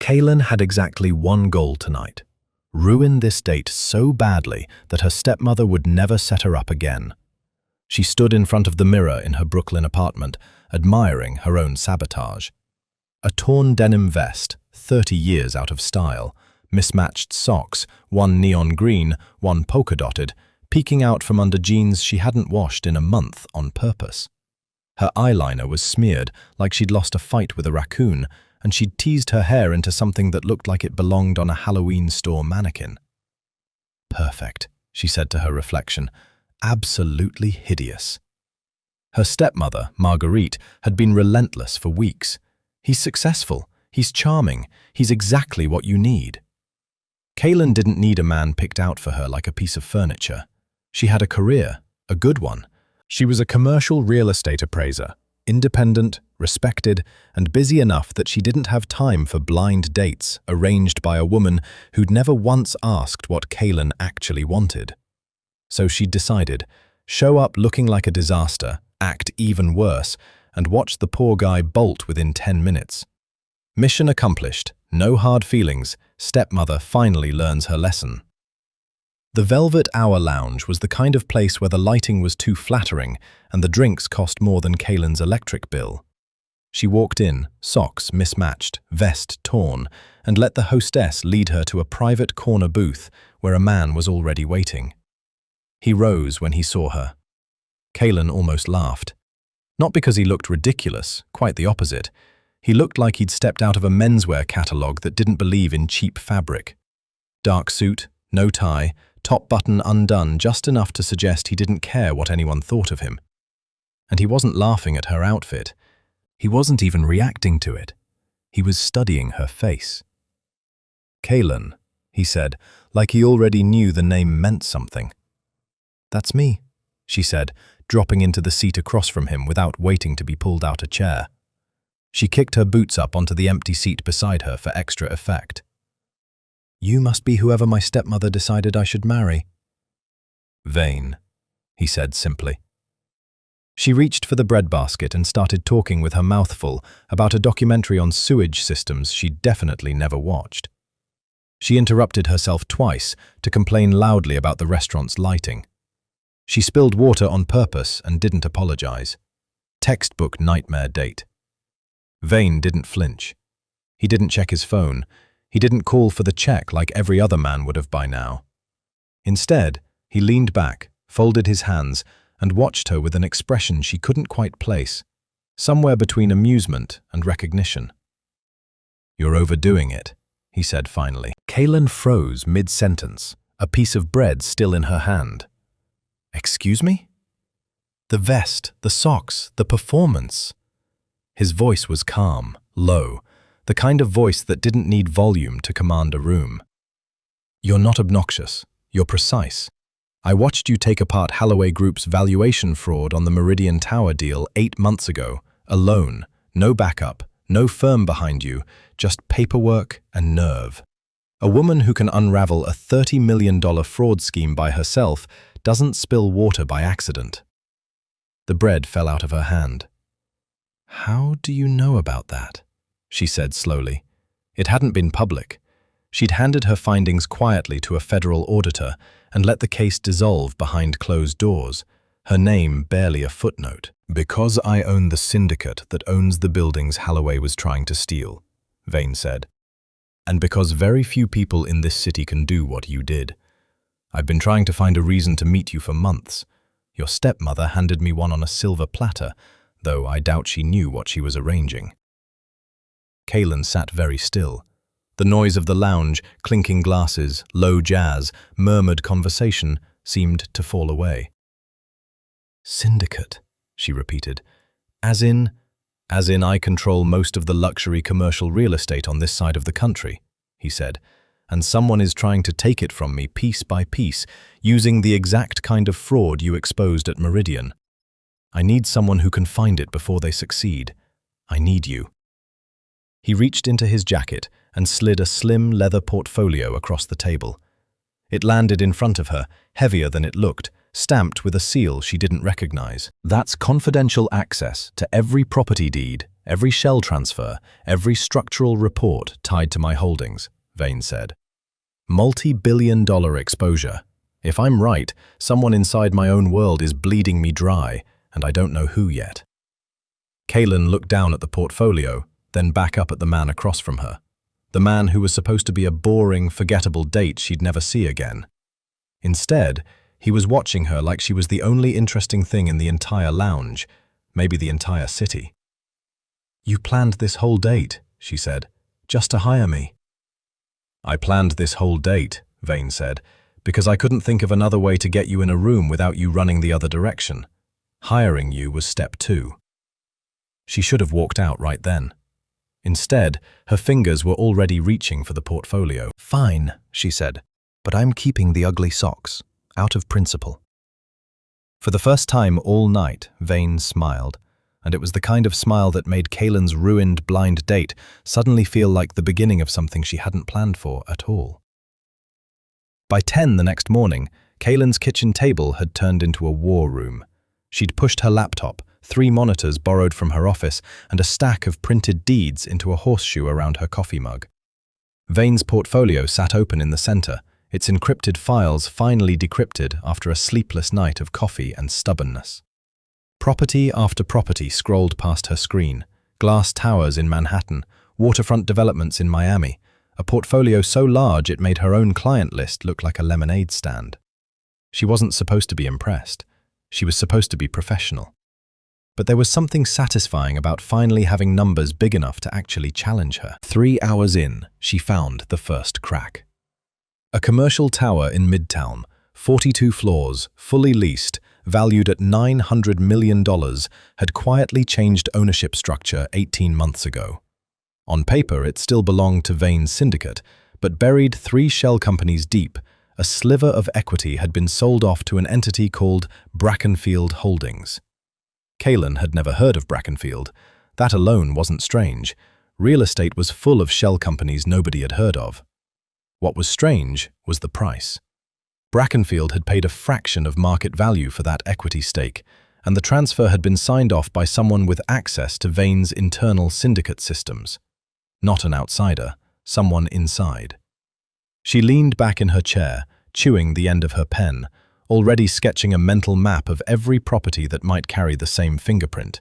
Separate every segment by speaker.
Speaker 1: Kaylin had exactly one goal tonight: ruin this date so badly that her stepmother would never set her up again. She stood in front of the mirror in her Brooklyn apartment, admiring her own sabotage. A torn denim vest, 30 years out of style, mismatched socks, one neon green, one polka-dotted, peeking out from under jeans she hadn't washed in a month on purpose. Her eyeliner was smeared like she'd lost a fight with a raccoon, and she'd teased her hair into something that looked like it belonged on a Halloween store mannequin. Perfect, she said to her reflection. Absolutely hideous. Her stepmother, Marguerite, had been relentless for weeks. He's successful, he's charming, he's exactly what you need. Kaylin didn't need a man picked out for her like a piece of furniture. She had a career, a good one. She was a commercial real estate appraiser, independent, respected, and busy enough that she didn't have time for blind dates arranged by a woman who'd never once asked what Kaylin actually wanted. So she'd decided, show up looking like a disaster, act even worse, and watch the poor guy bolt within 10 minutes. Mission accomplished, no hard feelings, stepmother finally learns her lesson. The Velvet Hour Lounge was the kind of place where the lighting was too flattering and the drinks cost more than Kaylin's electric bill. She walked in, socks mismatched, vest torn, and let the hostess lead her to a private corner booth where a man was already waiting. He rose when he saw her. Kaylin almost laughed. Not because he looked ridiculous, quite the opposite. He looked like he'd stepped out of a menswear catalogue that didn't believe in cheap fabric. Dark suit, no tie, top button undone just enough to suggest he didn't care what anyone thought of him. And he wasn't laughing at her outfit. He wasn't even reacting to it. He was studying her face. "Kaylin," he said, like he already knew the name meant something. "That's me," she said, dropping into the seat across from him without waiting to be pulled out a chair. She kicked her boots up onto the empty seat beside her for extra effect. "You must be whoever my stepmother decided I should marry." "Vain," he said simply. She reached for the breadbasket and started talking with her mouth full about a documentary on sewage systems she'd definitely never watched. She interrupted herself twice to complain loudly about the restaurant's lighting. She spilled water on purpose and didn't apologize. Textbook nightmare date. Vane didn't flinch. He didn't check his phone. He didn't call for the check like every other man would have by now. Instead, he leaned back, folded his hands, and watched her with an expression she couldn't quite place, somewhere between amusement and recognition. "You're overdoing it," he said finally. Kaylin froze mid-sentence, a piece of bread still in her hand. "Excuse me?" "The vest, the socks, the performance." His voice was calm, low, the kind of voice that didn't need volume to command a room. "You're not obnoxious. You're precise. I watched you take apart Holloway Group's valuation fraud on the Meridian Tower deal 8 months ago, alone, no backup, no firm behind you, just paperwork and nerve. A woman who can unravel a $30 million fraud scheme by herself doesn't spill water by accident." The bread fell out of her hand. "How do you know about that?" she said slowly. It hadn't been public. She'd handed her findings quietly to a federal auditor and let the case dissolve behind closed doors, her name barely a footnote. "Because I own the syndicate that owns the buildings Holloway was trying to steal," Vane said. "And because very few people in this city can do what you did. I've been trying to find a reason to meet you for months. Your stepmother handed me one on a silver platter, though I doubt she knew what she was arranging." Kaylin sat very still. The noise of the lounge, clinking glasses, low jazz, murmured conversation seemed to fall away. "Syndicate," she repeated. As in I control most of the luxury commercial real estate on this side of the country," he said, "and someone is trying to take it from me piece by piece, using the exact kind of fraud you exposed at Meridian. I need someone who can find it before they succeed. I need you." He reached into his jacket and slid a slim leather portfolio across the table. It landed in front of her, heavier than it looked, stamped with a seal she didn't recognize. That's confidential access to every property deed, every shell transfer, every structural report tied to my holdings, Vane said. Multi-billion-dollar exposure. If I'm right, someone inside my own world is bleeding me dry, and I don't know who yet. Kaylin looked down at the portfolio, then back up at the man across from her. The man who was supposed to be a boring, forgettable date she'd never see again. Instead, he was watching her like she was the only interesting thing in the entire lounge, maybe the entire city. "You planned this whole date," she said, "just to hire me." "I planned this whole date," Vane said, "because I couldn't think of another way to get you in a room without you running the other direction. Hiring you was step 2. She should have walked out right then. Instead, her fingers were already reaching for the portfolio. "Fine," she said, "but I'm keeping the ugly socks, out of principle." For the first time all night, Vane smiled, and it was the kind of smile that made Kaylin's ruined blind date suddenly feel like the beginning of something she hadn't planned for at all. By 10 the next morning, Kaylin's kitchen table had turned into a war room. She'd pushed her laptop, 3 monitors borrowed from her office, and a stack of printed deeds into a horseshoe around her coffee mug. Vane's portfolio sat open in the center, its encrypted files finally decrypted after a sleepless night of coffee and stubbornness. Property after property scrolled past her screen. Glass towers in Manhattan, waterfront developments in Miami, a portfolio so large it made her own client list look like a lemonade stand. She wasn't supposed to be impressed. She was supposed to be professional. But there was something satisfying about finally having numbers big enough to actually challenge her. 3 hours in, she found the first crack. A commercial tower in Midtown, 42 floors, fully leased, valued at $900 million, had quietly changed ownership structure 18 months ago. On paper, it still belonged to Vane's syndicate, but buried 3 shell companies deep, a sliver of equity had been sold off to an entity called Brackenfield Holdings. Kaylin had never heard of Brackenfield. That alone wasn't strange. Real estate was full of shell companies nobody had heard of. What was strange was the price. Brackenfield had paid a fraction of market value for that equity stake, and the transfer had been signed off by someone with access to Vane's internal syndicate systems. Not an outsider, someone inside. She leaned back in her chair, chewing the end of her pen, already sketching a mental map of every property that might carry the same fingerprint.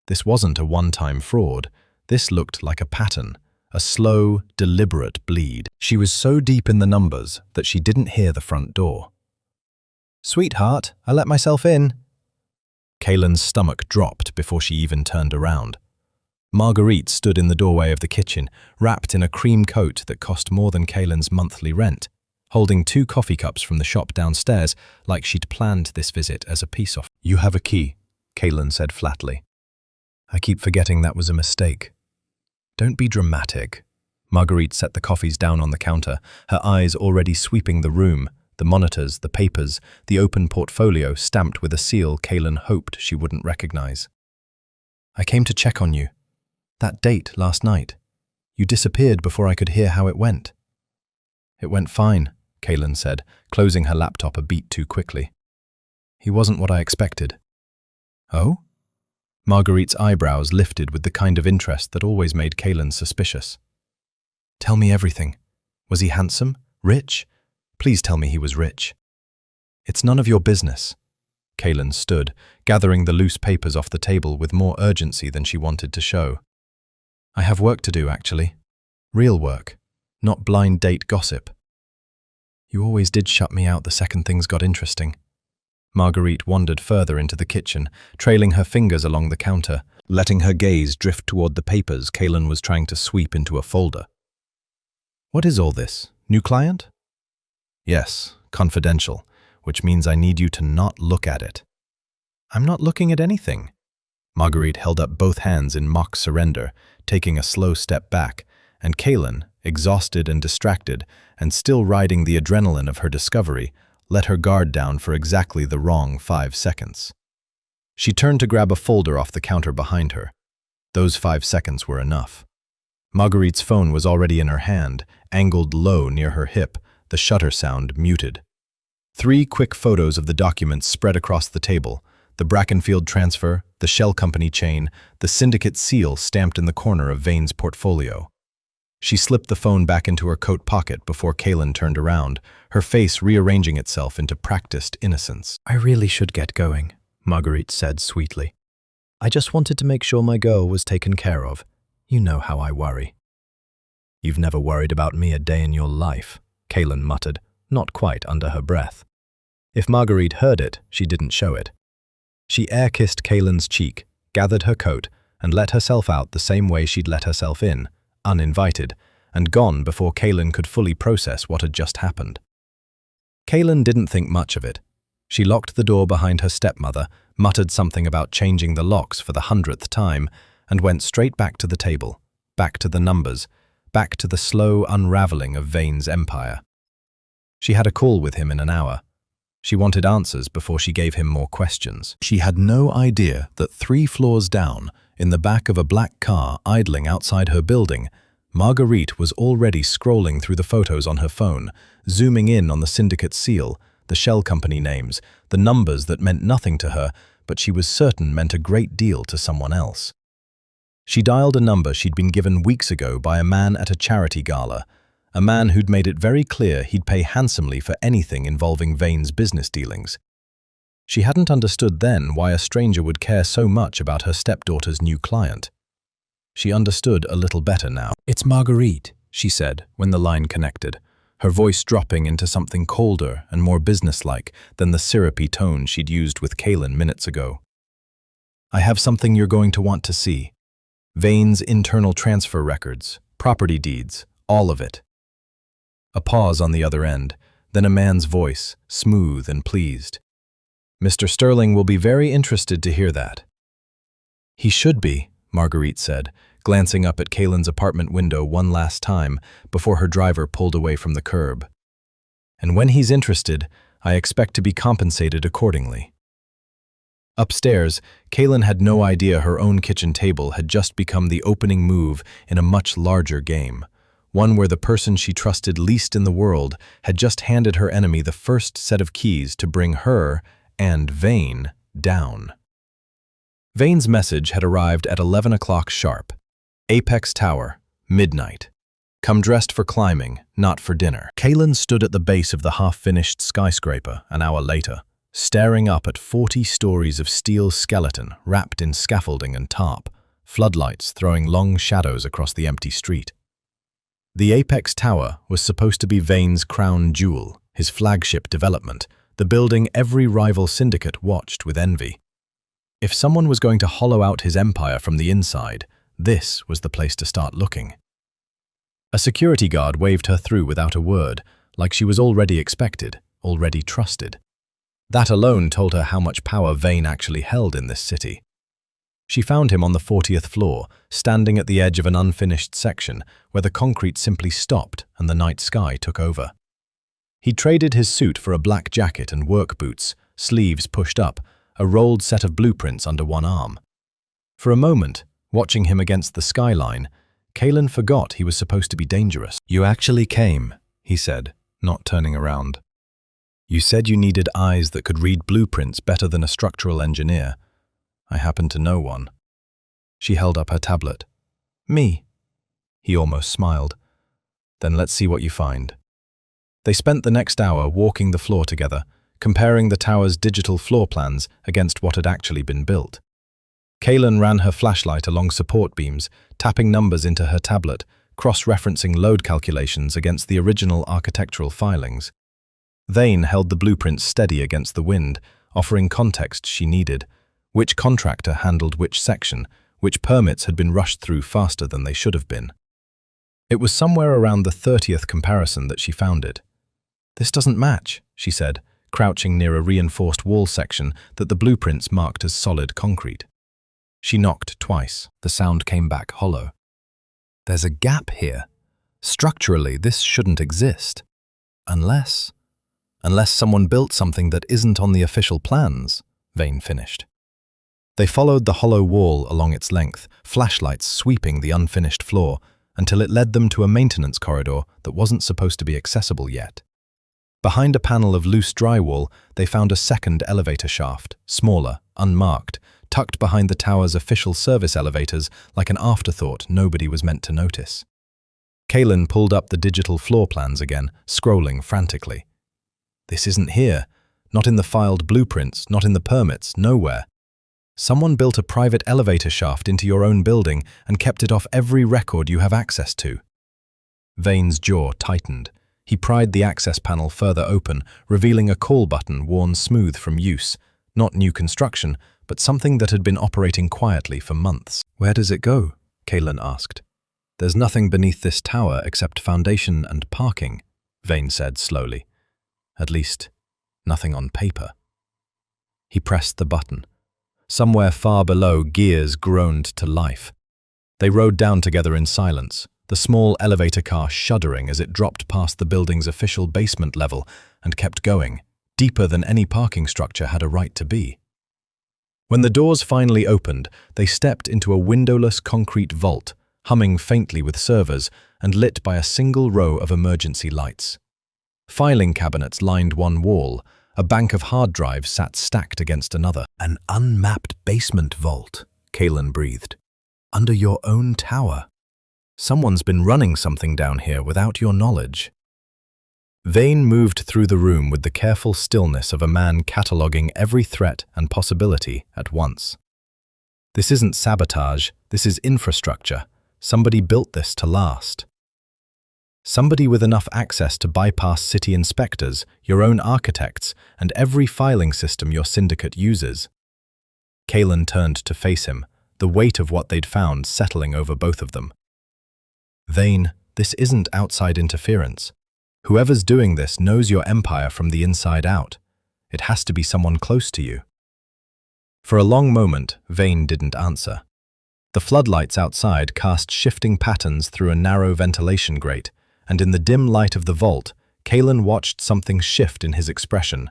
Speaker 1: This wasn't a one-time fraud. This looked like a pattern, a slow, deliberate bleed. She was so deep in the numbers that she didn't hear the front door. "Sweetheart, I let myself in." Kaylin's stomach dropped before she even turned around. Marguerite stood in the doorway of the kitchen, wrapped in a cream coat that cost more than Kaylin's monthly rent, holding 2 coffee cups from the shop downstairs like she'd planned this visit as a peace offering. "You have a key," Kaylin said flatly. "I keep forgetting that was a mistake." "Don't be dramatic." Marguerite set the coffees down on the counter, her eyes already sweeping the room, the monitors, the papers, the open portfolio stamped with a seal Kaylin hoped she wouldn't recognize. "I came to check on you. That date last night. You disappeared before I could hear how it went." "It went fine," Kaylin said, closing her laptop a beat too quickly. "He wasn't what I expected." "Oh?" Marguerite's eyebrows lifted with the kind of interest that always made Kaylin suspicious. "Tell me everything. Was he handsome? Rich? Please tell me he was rich." "It's none of your business." Kaylin stood, gathering the loose papers off the table with more urgency than she wanted to show. "I have work to do, actually. Real work, not blind date gossip." "You always did shut me out the second things got interesting." Marguerite wandered further into the kitchen, trailing her fingers along the counter, letting her gaze drift toward the papers Kaylin was trying to sweep into a folder. "What is all this? New client?" "Yes, confidential, which means I need you to not look at it." "I'm not looking at anything." Marguerite held up both hands in mock surrender, taking a slow step back, and Kaylin, exhausted and distracted, and still riding the adrenaline of her discovery, let her guard down for exactly the wrong 5 seconds. She turned to grab a folder off the counter behind her. Those 5 seconds were enough. Marguerite's phone was already in her hand, angled low near her hip, the shutter sound muted. 3 quick photos of the documents spread across the table: the Brackenfield transfer, the shell company chain, the syndicate seal stamped in the corner of Vane's portfolio. She slipped the phone back into her coat pocket before Kaylin turned around, her face rearranging itself into practiced innocence.
Speaker 2: "I really should get going," Marguerite said sweetly. "I just wanted to make sure my girl was taken care of. You know how I worry." "You've never worried about me a day in your life," Kaylin muttered, not quite under her breath. If Marguerite heard it, she didn't show it. She air-kissed Kaylin's cheek, gathered her coat, and let herself out the same way she'd let herself in, uninvited, and gone before Kaylin could fully process what had just happened. Kaylin didn't think much of it. She locked the door behind her stepmother, muttered something about changing the locks for the 100th time, and went straight back to the table, back to the numbers, back to the slow unraveling of Vane's empire. She had a call with him in an hour. She wanted answers before she gave him more questions. She had no idea that 3 floors down, in the back of a black car idling outside her building, Marguerite was already scrolling through the photos on her phone, zooming in on the syndicate seal, the shell company names, the numbers that meant nothing to her, but she was certain meant a great deal to someone else. She dialed a number she'd been given weeks ago by a man at a charity gala, a man who'd made it very clear he'd pay handsomely for anything involving Vane's business dealings. She hadn't understood then why a stranger would care so much about her stepdaughter's new client. She understood a little better now. "It's Marguerite," she said when the line connected, her voice dropping into something colder and more businesslike than the syrupy tone she'd used with Kaylin minutes ago. "I have something you're going to want to see. Vane's internal transfer records, property deeds, all of it." A pause on the other end, then a man's voice, smooth and pleased. "Mr. Sterling will be very interested to hear that." "He should be," Marguerite said, glancing up at Kaylin's apartment window one last time before her driver pulled away from the curb. "And when he's interested, I expect to be compensated accordingly." Upstairs, Kaylin had no idea her own kitchen table had just become the opening move in a much larger game, one where the person she trusted least in the world had just handed her enemy the first set of keys to bring her and Vane down. Vane's message had arrived at 11 o'clock sharp. Apex Tower, midnight. Come dressed for climbing, not for dinner. Kaylin stood at the base of the half-finished skyscraper an hour later, staring up at 40 stories of steel skeleton wrapped in scaffolding and tarp, floodlights throwing long shadows across the empty street. The Apex Tower was supposed to be Vane's crown jewel, his flagship development, the building every rival syndicate watched with envy. If someone was going to hollow out his empire from the inside, this was the place to start looking. A security guard waved her through without a word, like she was already expected, already trusted. That alone told her how much power Vane actually held in this city. She found him on the 40th floor, standing at the edge of an unfinished section where the concrete simply stopped and the night sky took over. He traded his suit for a black jacket and work boots, sleeves pushed up, a rolled set of blueprints under one arm. For a moment, watching him against the skyline, Kaylin forgot he was supposed to be dangerous. "You actually came," he said, not turning around. "You said you needed eyes that could read blueprints better than a structural engineer. I happen to know one." She held up her tablet. "Me?" He almost smiled. "Then let's see what you find." They spent the next hour walking the floor together, comparing the tower's digital floor plans against what had actually been built. Kaylin ran her flashlight along support beams, tapping numbers into her tablet, cross-referencing load calculations against the original architectural filings. Vane held the blueprints steady against the wind, offering context she needed. Which contractor handled which section, which permits had been rushed through faster than they should have been. It was somewhere around the 30th comparison that she found it. "This doesn't match," she said, crouching near a reinforced wall section that the blueprints marked as solid concrete. She knocked twice. The sound came back hollow. "There's a gap here. Structurally, this shouldn't exist. Unless someone built something that isn't on the official plans," Vane finished. They followed the hollow wall along its length, flashlights sweeping the unfinished floor, until it led them to a maintenance corridor that wasn't supposed to be accessible yet.
Speaker 1: Behind a panel of loose drywall, they found a second elevator shaft, smaller, unmarked, tucked behind the tower's official service elevators like an afterthought nobody was meant to notice. Kaylin pulled up the digital floor plans again, scrolling frantically. This isn't here. Not in the filed blueprints, not in the permits, nowhere. Someone built a private elevator shaft into your own building and kept it off every record you have access to. Vane's jaw tightened. He pried the access panel further open, revealing a call button worn smooth from use. Not new construction, but something that had been operating quietly for months. "Where does it go?" Kaylin asked. "There's nothing beneath this tower except foundation and parking," Vane said slowly. "At least, nothing on paper." He pressed the button. Somewhere far below, gears groaned to life. They rode down together in silence, the small elevator car shuddering as it dropped past the building's official basement level and kept going, deeper than any parking structure had a right to be. When the doors finally opened, they stepped into a windowless concrete vault, humming faintly with servers and lit by a single row of emergency lights. Filing cabinets lined one wall. A bank of hard drives sat stacked against another. "An unmapped basement vault," Kaylin breathed. "Under your own tower. Someone's been running something down here without your knowledge." Vane moved through the room with the careful stillness of a man cataloguing every threat and possibility at once. "This isn't sabotage, this is infrastructure. Somebody built this to last. Somebody with enough access to bypass city inspectors, your own architects, and every filing system your syndicate uses." Kaylin turned to face him, the weight of what they'd found settling over both of them. "Vane, this isn't outside interference. Whoever's doing this knows your empire from the inside out. It has to be someone close to you." For a long moment, Vane didn't answer. The floodlights outside cast shifting patterns through a narrow ventilation grate, and in the dim light of the vault, Kaylin watched something shift in his expression,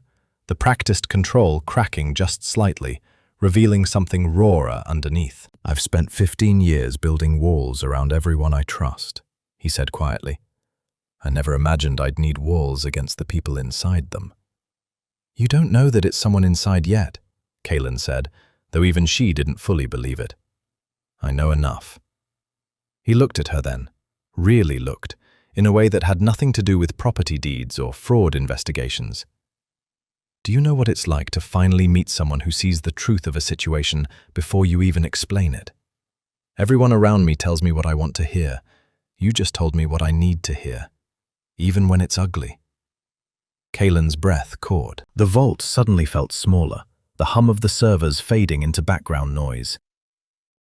Speaker 1: the practiced control cracking just slightly, revealing something rawer underneath. "I've spent 15 years building walls around everyone I trust," he said quietly. "I never imagined I'd need walls against the people inside them." "You don't know that it's someone inside yet," Kaylin said, though even she didn't fully believe it. "I know enough." He looked at her then, really looked, in a way that had nothing to do with property deeds or fraud investigations. "Do you know what it's like to finally meet someone who sees the truth of a situation before you even explain it? Everyone around me tells me what I want to hear. You just told me what I need to hear, even when it's ugly." Kaylin's breath caught. The vault suddenly felt smaller, the hum of the servers fading into background noise.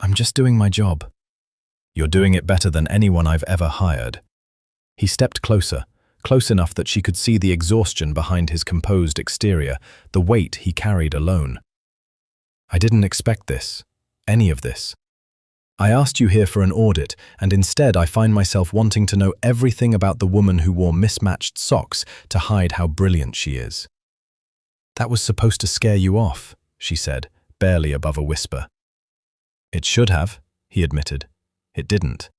Speaker 1: "I'm just doing my job." "You're doing it better than anyone I've ever hired." He stepped closer, close enough that she could see the exhaustion behind his composed exterior, the weight he carried alone. "I didn't expect this, any of this. I asked you here for an audit, and instead I find myself wanting to know everything about the woman who wore mismatched socks to hide how brilliant she is." "That was supposed to scare you off," she said, barely above a whisper. "It should have," he admitted. "It didn't."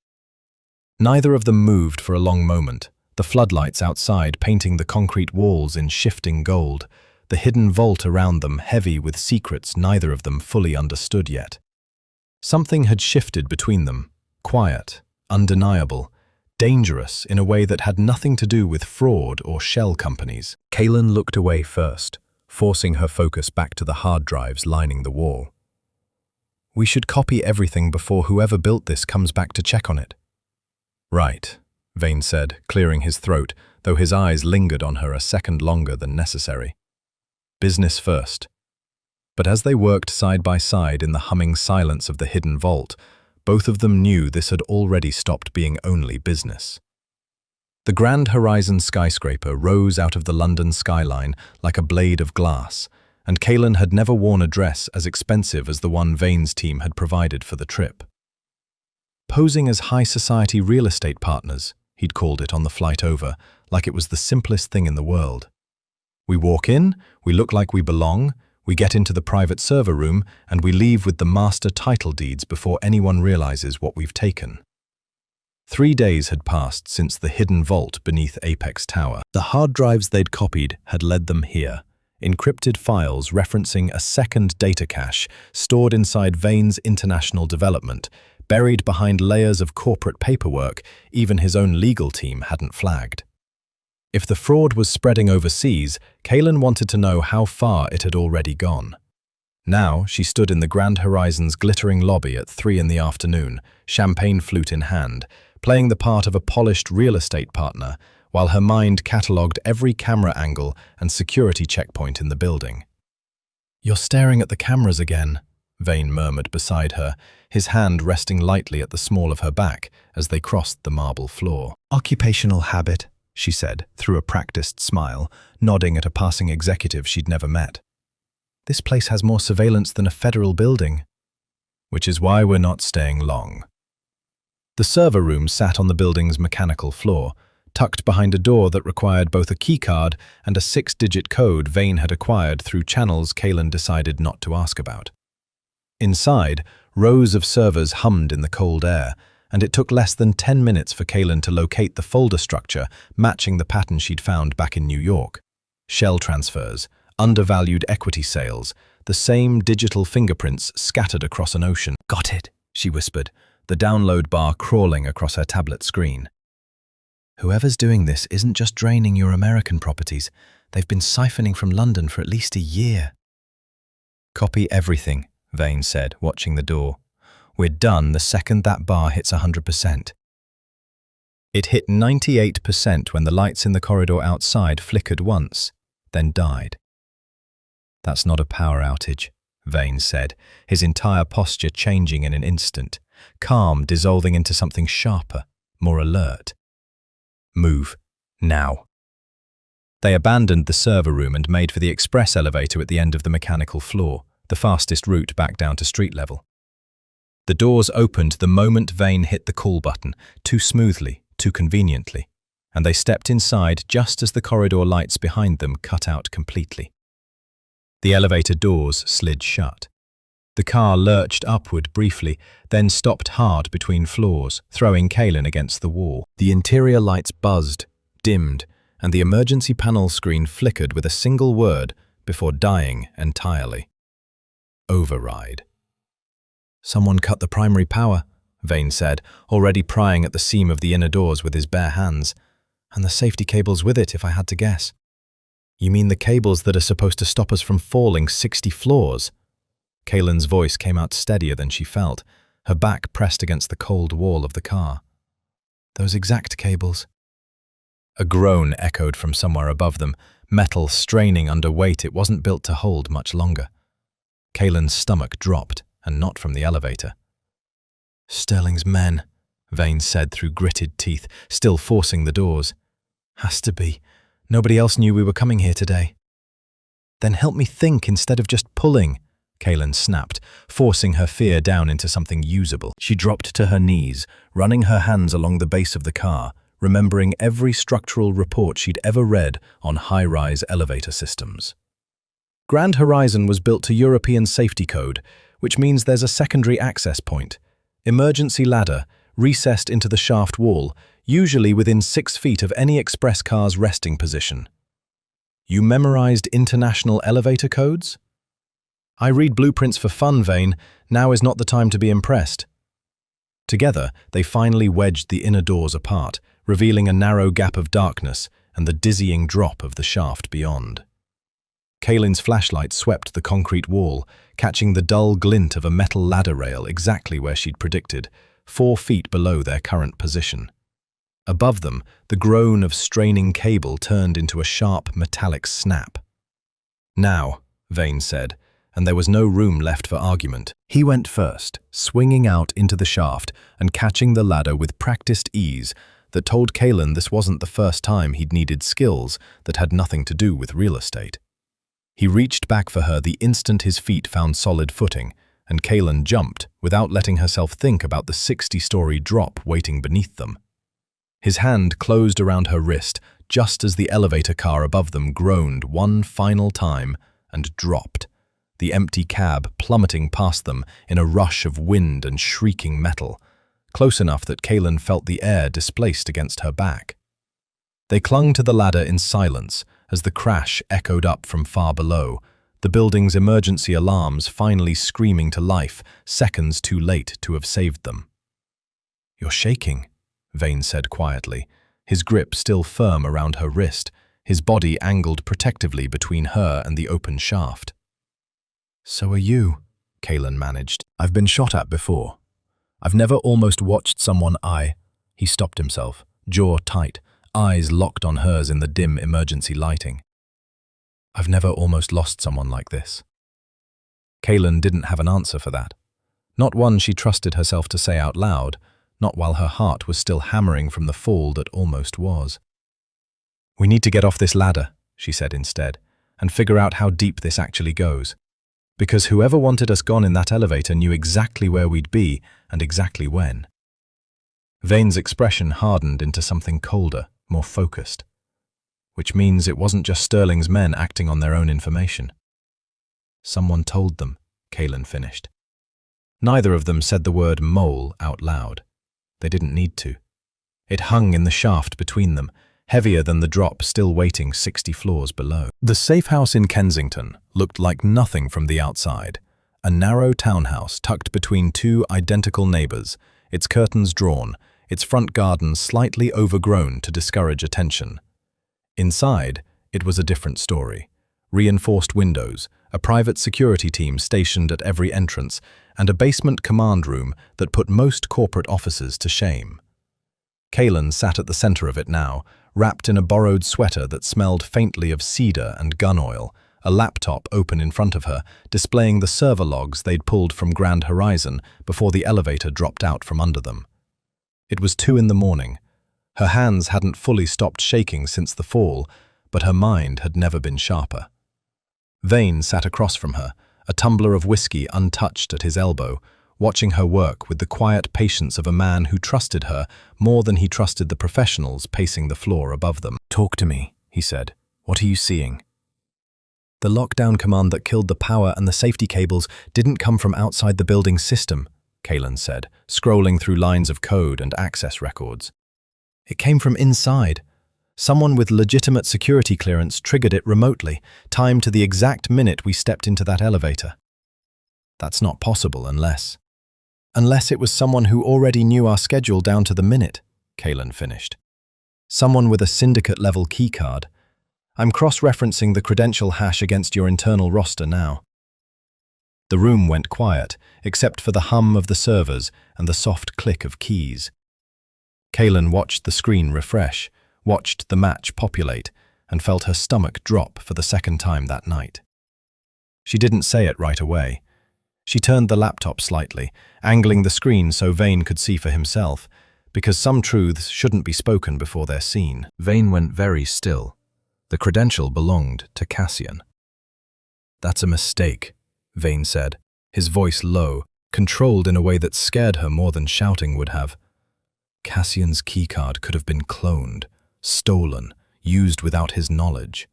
Speaker 1: Neither of them moved for a long moment, the floodlights outside painting the concrete walls in shifting gold, the hidden vault around them heavy with secrets neither of them fully understood yet. Something had shifted between them, quiet, undeniable, dangerous in a way that had nothing to do with fraud or shell companies. Kaylin looked away first, forcing her focus back to the hard drives lining the wall. "We should copy everything before whoever built this comes back to check on it." "Right," Vane said, clearing his throat, though his eyes lingered on her a second longer than necessary. "Business first." But as they worked side by side in the humming silence of the hidden vault, both of them knew this had already stopped being only business. The Grand Horizon skyscraper rose out of the London skyline like a blade of glass, and Kaylin had never worn a dress as expensive as the one Vane's team had provided for the trip. Posing as high society real estate partners, he'd called it on the flight over, like it was the simplest thing in the world. "We walk in, we look like we belong, we get into the private server room, and we leave with the master title deeds before anyone realizes what we've taken." 3 days had passed since the hidden vault beneath Apex Tower. The hard drives they'd copied had led them here, encrypted files referencing a second data cache stored inside Vane's international development, buried behind layers of corporate paperwork even his own legal team hadn't flagged. If the fraud was spreading overseas, Kaylin wanted to know how far it had already gone. Now she stood in the Grand Horizon's glittering lobby at 3 in the afternoon, champagne flute in hand, playing the part of a polished real estate partner, while her mind catalogued every camera angle and security checkpoint in the building. "You're staring at the cameras again," Vane murmured beside her, his hand resting lightly at the small of her back as they crossed the marble floor. "Occupational habit," she said, through a practiced smile, nodding at a passing executive she'd never met. "This place has more surveillance than a federal building." "Which is why we're not staying long." The server room sat on the building's mechanical floor, tucked behind a door that required both a keycard and a 6-digit code Vane had acquired through channels Kaylin decided not to ask about. Inside, rows of servers hummed in the cold air, and it took less than 10 minutes for Kaylin to locate the folder structure matching the pattern she'd found back in New York. Shell transfers, undervalued equity sales, the same digital fingerprints scattered across an ocean. "Got it," she whispered, the download bar crawling across her tablet screen. "Whoever's doing this isn't just draining your American properties. They've been siphoning from London for at least a year." "Copy everything," Vane said, watching the door. "We're done the second that bar hits 100%. It hit 98% when the lights in the corridor outside flickered once, then died. "That's not a power outage," Vane said, his entire posture changing in an instant, calm dissolving into something sharper, more alert. "Move. Now." They abandoned the server room and made for the express elevator at the end of the mechanical floor, the fastest route back down to street level. The doors opened the moment Vane hit the call button, too smoothly, too conveniently, and they stepped inside just as the corridor lights behind them cut out completely. The elevator doors slid shut. The car lurched upward briefly, then stopped hard between floors, throwing Kaylin against the wall. The interior lights buzzed, dimmed, and the emergency panel screen flickered with a single word before dying entirely. Override. "Someone cut the primary power," Vane said, already prying at the seam of the inner doors with his bare hands. "And the safety cables with it, if I had to guess." "You mean the cables that are supposed to stop us from falling 60 floors? Kaylin's voice came out steadier than she felt, her back pressed against the cold wall of the car. "Those exact cables." A groan echoed from somewhere above them, metal straining under weight it wasn't built to hold much longer. Kaylin's stomach dropped, and not from the elevator. "Sterling's men," Vane said through gritted teeth, still forcing the doors. "Has to be. Nobody else knew we were coming here today." "Then help me think instead of just pulling," Kaylin snapped, forcing her fear down into something usable. She dropped to her knees, running her hands along the base of the car, remembering every structural report she'd ever read on high-rise elevator systems. Grand Horizon was built to European safety code, which means there's a secondary access point, emergency ladder, recessed into the shaft wall, usually within 6 feet of any express car's resting position. "You memorized international elevator codes?" "I read blueprints for fun, Vane. Now is not the time to be impressed." Together, they finally wedged the inner doors apart, revealing a narrow gap of darkness and the dizzying drop of the shaft beyond. Kaylin's flashlight swept the concrete wall, catching the dull glint of a metal ladder rail exactly where she'd predicted, 4 feet below their current position. Above them, the groan of straining cable turned into a sharp metallic snap. "Now," Vane said, and there was no room left for argument. He went first, swinging out into the shaft and catching the ladder with practiced ease that told Kaylin this wasn't the first time he'd needed skills that had nothing to do with real estate. He reached back for her the instant his feet found solid footing, and Kaylin jumped without letting herself think about the 60-story drop waiting beneath them. His hand closed around her wrist just as the elevator car above them groaned one final time and dropped, the empty cab plummeting past them in a rush of wind and shrieking metal, close enough that Kaylin felt the air displaced against her back. They clung to the ladder in silence as the crash echoed up from far below, the building's emergency alarms finally screaming to life, seconds too late to have saved them. "You're shaking," Vane said quietly, his grip still firm around her wrist, his body angled protectively between her and the open shaft. "So are you," Kaylin managed. "I've been shot at before. I've never almost watched someone He stopped himself, jaw tight, eyes locked on hers in the dim emergency lighting. "I've never almost lost someone like this." Kaylin didn't have an answer for that. Not one she trusted herself to say out loud, not while her heart was still hammering from the fall that almost was. "We need to get off this ladder," she said instead, "and figure out how deep this actually goes. Because whoever wanted us gone in that elevator knew exactly where we'd be and exactly when." Vane's expression hardened into something colder, more focused. Which means it wasn't just Sterling's men acting on their own information. "Someone told them," Kaylin finished. Neither of them said the word mole out loud. They didn't need to. It hung in the shaft between them, heavier than the drop still waiting 60 floors below. The safe house in Kensington looked like nothing from the outside. A narrow townhouse tucked between two identical neighbors, its curtains drawn, its front garden slightly overgrown to discourage attention. Inside, it was a different story. Reinforced windows, a private security team stationed at every entrance, and a basement command room that put most corporate offices to shame. Kaylin sat at the center of it now, wrapped in a borrowed sweater that smelled faintly of cedar and gun oil, a laptop open in front of her, displaying the server logs they'd pulled from Grand Horizon before the elevator dropped out from under them. It was 2 in the morning. Her hands hadn't fully stopped shaking since the fall, but her mind had never been sharper. Vane sat across from her, a tumbler of whiskey untouched at his elbow, watching her work with the quiet patience of a man who trusted her more than he trusted the professionals pacing the floor above them. "Talk to me," he said. "What are you seeing?" "The lockdown command that killed the power and the safety cables didn't come from outside the building's system," Kaylin said, scrolling through lines of code and access records. "It came from inside. Someone with legitimate security clearance triggered it remotely, timed to the exact minute we stepped into that elevator. That's not possible unless it was someone who already knew our schedule down to the minute," Kaylin finished. "Someone with a syndicate-level keycard. I'm cross-referencing the credential hash against your internal roster now." The room went quiet, except for the hum of the servers and the soft click of keys. Kaylin watched the screen refresh, watched the match populate, and felt her stomach drop for the second time that night. She didn't say it right away. She turned the laptop slightly, angling the screen so Vane could see for himself, because some truths shouldn't be spoken before they're seen. Vane went very still. The credential belonged to Cassian. "That's a mistake," Vane said, his voice low, controlled in a way that scared her more than shouting would have. Cassian's keycard could have been cloned, stolen, used without his knowledge.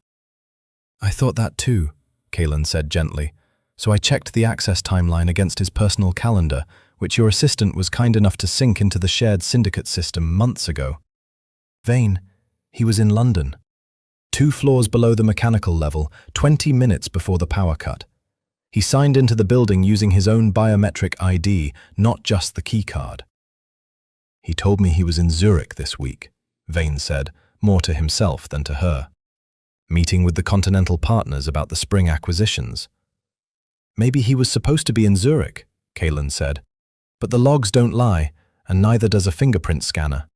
Speaker 1: "I thought that too," Kaylin said gently, "so I checked the access timeline against his personal calendar, which your assistant was kind enough to sync into the shared syndicate system months ago. Vane, he was in London. 2 floors below the mechanical level, 20 minutes before the power cut. He signed into the building using his own biometric ID, not just the keycard. He told me he was in Zurich this week," Vane said, more to himself than to her. "Meeting with the Continental partners about the spring acquisitions." "Maybe he was supposed to be in Zurich," Kaylin said. "But the logs don't lie, and neither does a fingerprint scanner."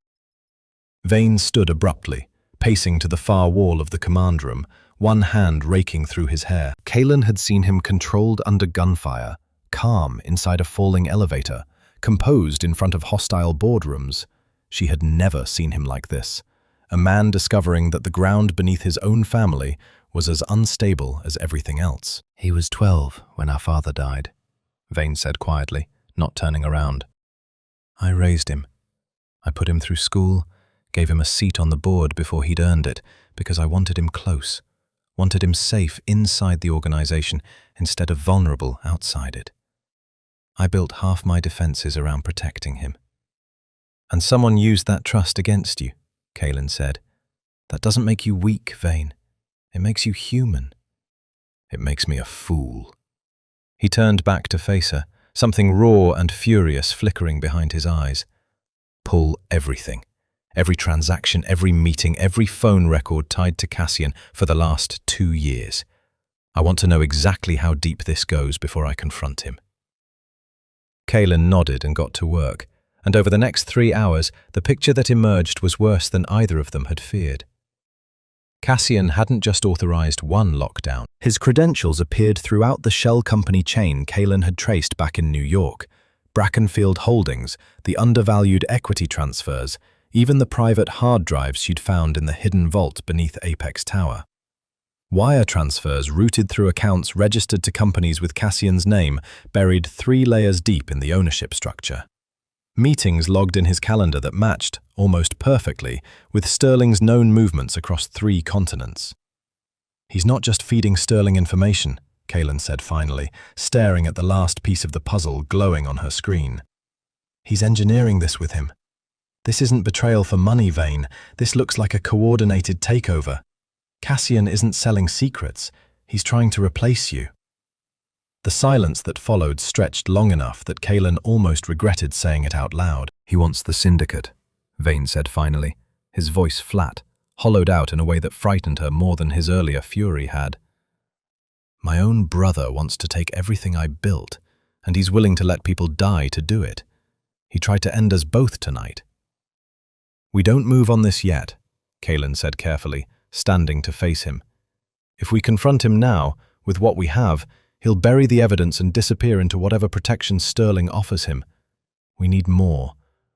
Speaker 1: Vane stood abruptly, pacing to the far wall of the command room, one hand raking through his hair. Kaylin had seen him controlled under gunfire, calm inside a falling elevator, composed in front of hostile boardrooms. She had never seen him like this, a man discovering that the ground beneath his own family was as unstable as everything else. "He was 12 when our father died," Vane said quietly, not turning around. "I raised him. I put him through school, gave him a seat on the board before he'd earned it, because I wanted him close, wanted him safe inside the organization instead of vulnerable outside it. I built half my defenses around protecting him.
Speaker 2: And someone used that trust against you, Kaelin said. That doesn't make you weak, Vane. It makes you human. It makes me a fool. He turned back to face her, something raw and furious flickering behind his eyes. Pull everything. Every transaction, every meeting, every phone record tied to Cassian for the last 2 years. I want to know exactly how deep this goes before I confront him. Kaelin nodded and got to work, and over the next 3 hours, the picture that emerged was worse than either of them had feared. Cassian hadn't just authorized one lockdown. His credentials appeared throughout the shell company chain Kaelin had traced back in New York. Brackenfield Holdings, the undervalued equity transfers, even the private hard drives she'd found in the hidden vault beneath Apex Tower. Wire transfers routed through accounts registered to companies with Cassian's name, buried 3 layers deep in the ownership structure. Meetings logged in his calendar that matched, almost perfectly, with Sterling's known movements across 3 continents. He's not just feeding Sterling information, Kaelin said finally, staring at the last piece of the puzzle glowing on her screen. He's engineering this with him. This isn't betrayal for money, Vane. This looks like a coordinated takeover. Cassian isn't selling secrets. He's trying to replace you. The silence that followed stretched long enough that Kaelin almost regretted saying it out loud. He wants the syndicate, Vane said finally, his voice flat, hollowed out in a way that frightened her more than his earlier fury had. My own brother wants to take everything I built, and he's willing to let people die to do it. He tried to end us both tonight. We don't move on this yet, Kaelin said carefully, standing to face him. If we confront him now, with what we have, he'll bury the evidence and disappear into whatever protection Sterling offers him. We need more.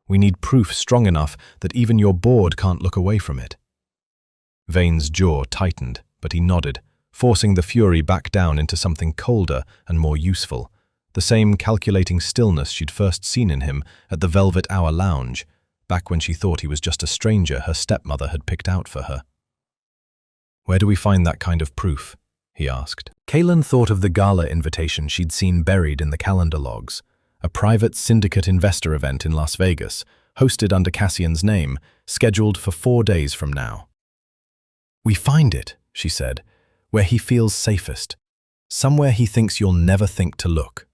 Speaker 2: We need proof strong enough that even your board can't look away from it. Vane's jaw tightened, but he nodded, forcing the fury back down into something colder and more useful, the same calculating stillness she'd first seen in him at the Velvet Hour Lounge, back when she thought he was just a stranger her stepmother had picked out for her. Where do we find that kind of proof? He asked. Kaelin thought of the gala invitation she'd seen buried in the calendar logs, a private syndicate investor event in Las Vegas, hosted under Cassian's name, scheduled for 4 days from now. We find it, she said, where he feels safest, somewhere he thinks you'll never think to look.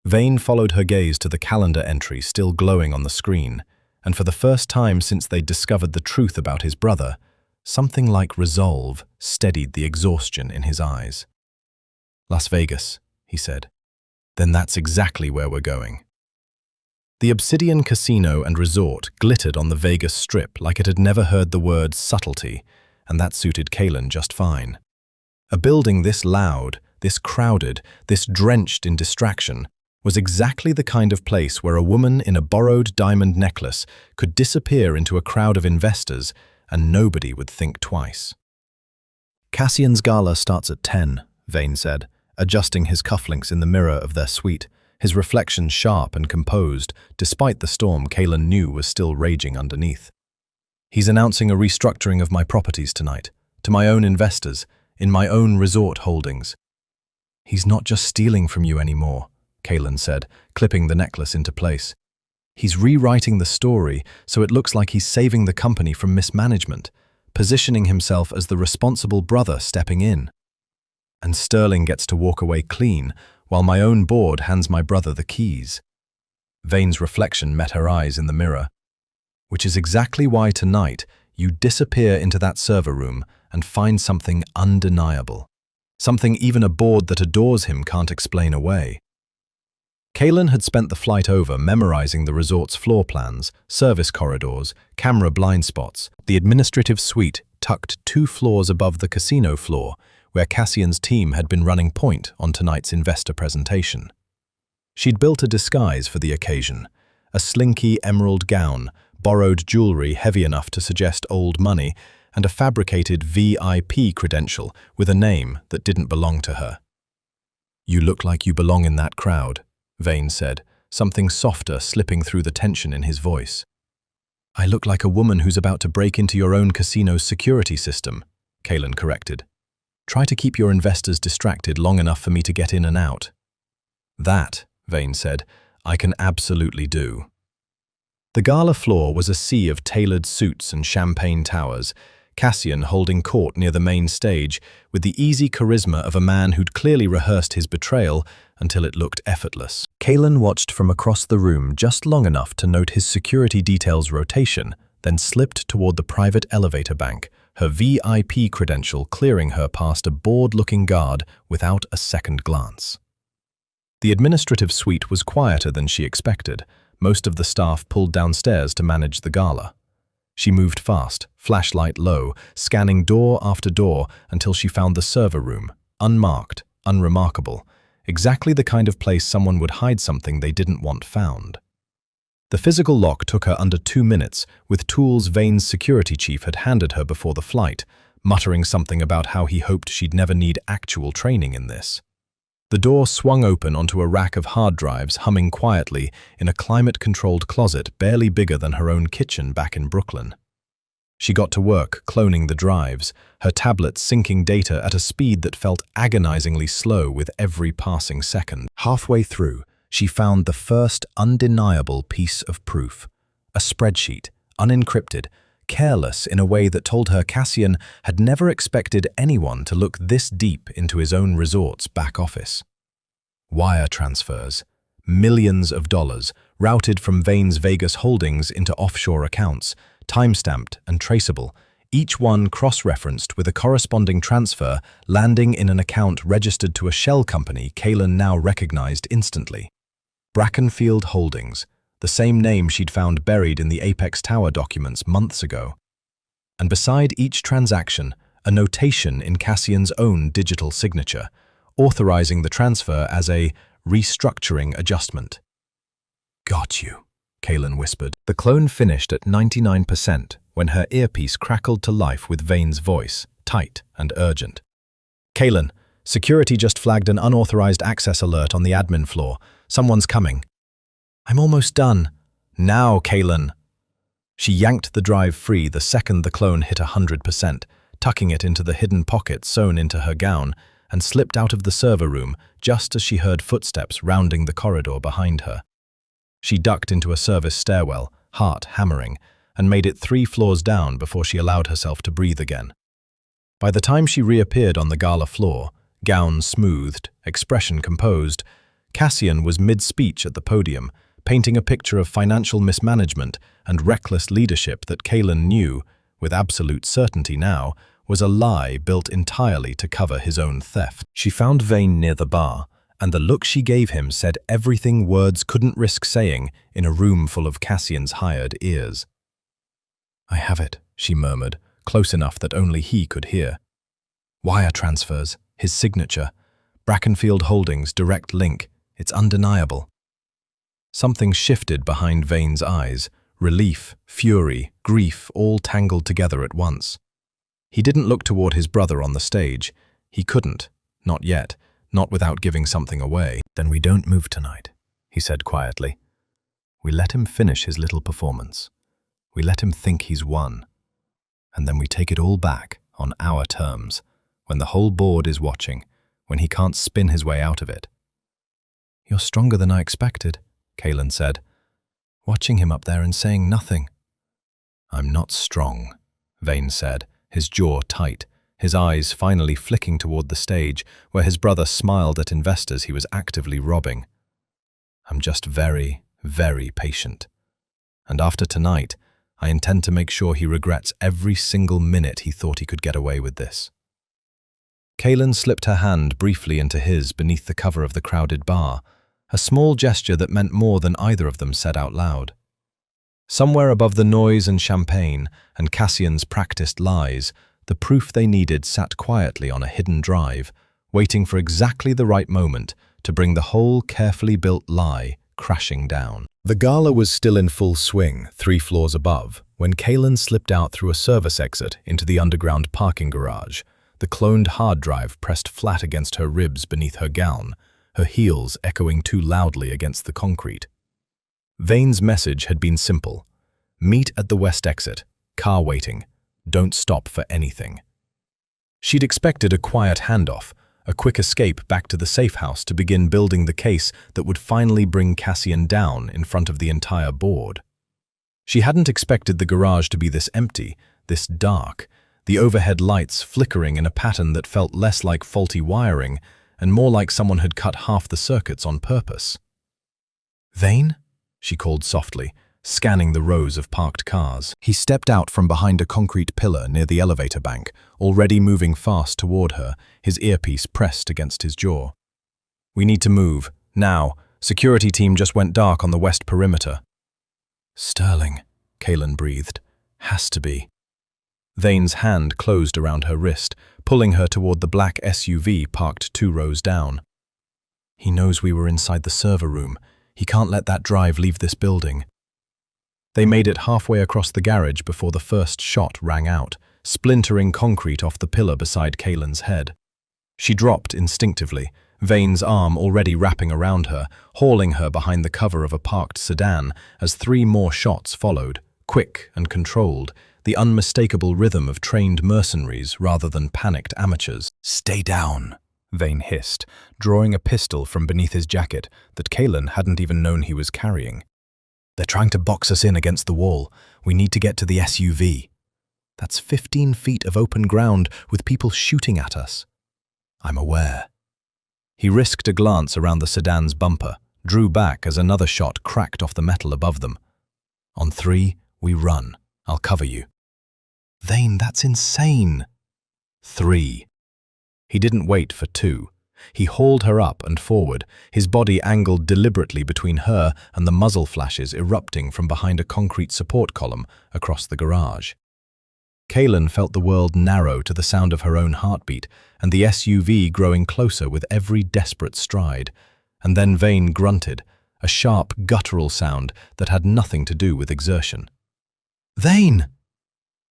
Speaker 2: Vane followed her gaze to the calendar entry still glowing on the screen, and for the first time since they'd discovered the truth about his brother, something like resolve steadied the exhaustion in his eyes. Las Vegas, he said. Then that's exactly where we're going. The Obsidian Casino and Resort glittered on the Vegas Strip like it had never heard the word subtlety, and that suited Kaelin just fine. A building this loud, this crowded, this drenched in distraction was exactly the kind of place where a woman in a borrowed diamond necklace could disappear into a crowd of investors and nobody would think twice. Cassian's gala starts at 10, Vane said, adjusting his cufflinks in the mirror of their suite, his reflection sharp and composed, despite the storm Kaelin knew was still raging underneath. He's announcing a restructuring of my properties tonight, to my own investors, in my own resort holdings. He's not just stealing from you anymore, Kaelin said, clipping the necklace into place. He's rewriting the story so it looks like he's saving the company from mismanagement, positioning himself as the responsible brother stepping in. And Sterling gets to walk away clean, while my own board hands my brother the keys. Vane's reflection met her eyes in the mirror. Which is exactly why tonight you disappear into that server room and find something undeniable. Something even a board that adores him can't explain away. Kaelin had spent the flight over memorizing the resort's floor plans, service corridors, camera blind spots, the administrative suite tucked 2 floors above the casino floor, where Cassian's team had been running point on tonight's investor presentation. She'd built a disguise for the occasion, a slinky emerald gown, borrowed jewelry heavy enough to suggest old money, and a fabricated VIP credential with a name that didn't belong to her. You look like you belong in that crowd, Vane said, something softer slipping through the tension in his voice. I look like a woman who's about to break into your own casino's security system, Kaelin corrected. Try to keep your investors distracted long enough for me to get in and out. That, Vane said, I can absolutely do.
Speaker 1: The gala floor was a sea of tailored suits and champagne towers, Cassian holding court near the main stage with the easy charisma of a man who'd clearly rehearsed his betrayal until it looked effortless. Kaelin watched from across the room just long enough to note his security detail's rotation, then slipped toward the private elevator bank, her VIP credential clearing her past a bored-looking guard without a second glance. The administrative suite was quieter than she expected. Most of the staff pulled downstairs to manage the gala. She moved fast, flashlight low, scanning door after door until she found the server room, unmarked, unremarkable, exactly the kind of place someone would hide something they didn't want found. The physical lock took her under 2 minutes, with tools Vane's security chief had handed her before the flight, muttering something about how he hoped she'd never need actual training in this. The door swung open onto a rack of hard drives humming quietly in a climate-controlled closet barely bigger than her own kitchen back in Brooklyn. She got to work cloning the drives, her tablet syncing data at a speed that felt agonizingly slow with every passing second. Halfway through, she found the first undeniable piece of proof, a spreadsheet, unencrypted, careless in a way that told her Cassian had never expected anyone to look this deep into his own resort's back office. Wire transfers, millions of dollars, routed from Vane's Vegas holdings into offshore accounts, time-stamped and traceable, each one cross-referenced with a corresponding transfer landing in an account registered to a shell company Kaelin now recognized instantly. Brackenfield Holdings, the same name she'd found buried in the Apex Tower documents months ago. And beside each transaction, a notation in Cassian's own digital signature, authorizing the transfer as a restructuring adjustment. "Got you," Kaelin whispered. The clone finished at 99% when her earpiece crackled to life with Vane's voice, tight and urgent. "Kaelin, security just flagged an unauthorized access alert on the admin floor. Someone's coming." "I'm almost done." "Now, Kaelin." She yanked the drive free the second the clone hit 100%, tucking it into the hidden pocket sewn into her gown, and slipped out of the server room just as she heard footsteps rounding the corridor behind her. She ducked into a service stairwell, heart hammering, and made it 3 floors down before she allowed herself to breathe again. By the time she reappeared on the gala floor, gown smoothed, expression composed, Cassian was mid-speech at the podium, painting a picture of financial mismanagement and reckless leadership that Kaelin knew, with absolute certainty now, was a lie built entirely to cover his own theft. She found Vane near the bar, and the look she gave him said everything words couldn't risk saying in a room full of Cassian's hired ears. "I have it," she murmured, close enough that only he could hear. "Wire transfers, his signature, Brackenfield Holdings, direct link, it's undeniable." Something shifted behind Vane's eyes, relief, fury, grief all tangled together at once. He didn't look toward his brother on the stage. He couldn't, not yet, not without giving something away. "Then we don't move tonight," he said quietly. "We let him finish his little performance. We let him think he's won. And then we take it all back on our terms, when the whole board is watching, when he can't spin his way out of it." "You're stronger than I expected," Kaelin said, watching him up there and saying nothing. "I'm not strong," Vane said, his jaw tight, his eyes finally flicking toward the stage where his brother smiled at investors he was actively robbing. "I'm just very, very patient. And after tonight, I intend to make sure he regrets every single minute he thought he could get away with this." Kaelin slipped her hand briefly into his beneath the cover of the crowded bar, a small gesture that meant more than either of them said out loud. Somewhere above the noise and champagne and Cassian's practiced lies, the proof they needed sat quietly on a hidden drive, waiting for exactly the right moment to bring the whole carefully built lie crashing down. The gala was still in full swing, 3 floors above, when Kaelin slipped out through a service exit into the underground parking garage, the cloned hard drive pressed flat against her ribs beneath her gown, her heels echoing too loudly against the concrete. Vane's message had been simple: meet at the west exit, car waiting, don't stop for anything. She'd expected a quiet handoff, a quick escape back to the safe house to begin building the case that would finally bring Cassian down in front of the entire board. She hadn't expected the garage to be this empty, this dark, the overhead lights flickering in a pattern that felt less like faulty wiring and more like someone had cut half the circuits on purpose. "Vane?" she called softly, scanning the rows of parked cars. He stepped out from behind a concrete pillar near the elevator bank, already moving fast toward her, his earpiece pressed against his jaw. "We need to move, now. Security team just went dark on the west perimeter." "Sterling," Kaylin breathed. "Has to be." Vane's hand closed around her wrist, pulling her toward the black SUV parked 2 rows down. "He knows we were inside the server room. He can't let that drive leave this building." They made it halfway across the garage before the first shot rang out, splintering concrete off the pillar beside Kaylin's head. She dropped instinctively, Vane's arm already wrapping around her, hauling her behind the cover of a parked sedan as 3 more shots followed, quick and controlled, the unmistakable rhythm of trained mercenaries rather than panicked amateurs.
Speaker 2: "Stay down," Vane hissed, drawing a pistol from beneath his jacket that Kaylin hadn't even known he was carrying. "They're trying to box us in against the wall. We need to get to the SUV. That's 15 feet of open ground with people shooting at us." "I'm aware." He risked a glance around the sedan's bumper, drew back as another shot cracked off the metal above them. "On 3, we run. I'll cover you." "Vane, that's insane." 3. He didn't wait for 2. He hauled her up and forward, his body angled deliberately between her and the muzzle flashes erupting from behind a concrete support column across the garage. Kaylin felt the world narrow to the sound of her own heartbeat and the SUV growing closer with every desperate stride. And then Vane grunted, a sharp, guttural sound that had nothing to do with exertion. "Vane!"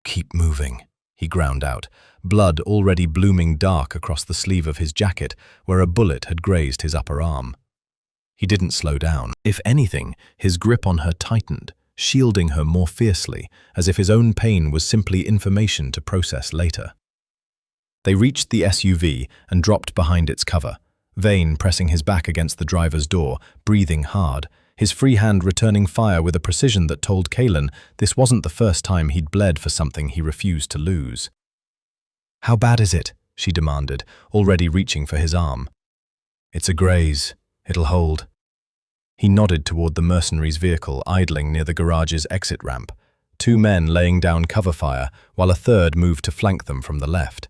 Speaker 2: "Keep moving," he ground out, blood already blooming dark across the sleeve of his jacket where a bullet had grazed his upper arm. He didn't slow down. If anything, his grip on her tightened, shielding her more fiercely, as if his own pain was simply information to process later. They reached the SUV and dropped behind its cover, Vane pressing his back against the driver's door, breathing hard, his free hand returning fire with a precision that told Kaylin this wasn't the first time he'd bled for something he refused to lose. "How bad is it?" she demanded, already reaching for his arm. "It's a graze. It'll hold." He nodded toward the mercenary's vehicle idling near the garage's exit ramp, 2 men laying down cover fire while a third moved to flank them from the left.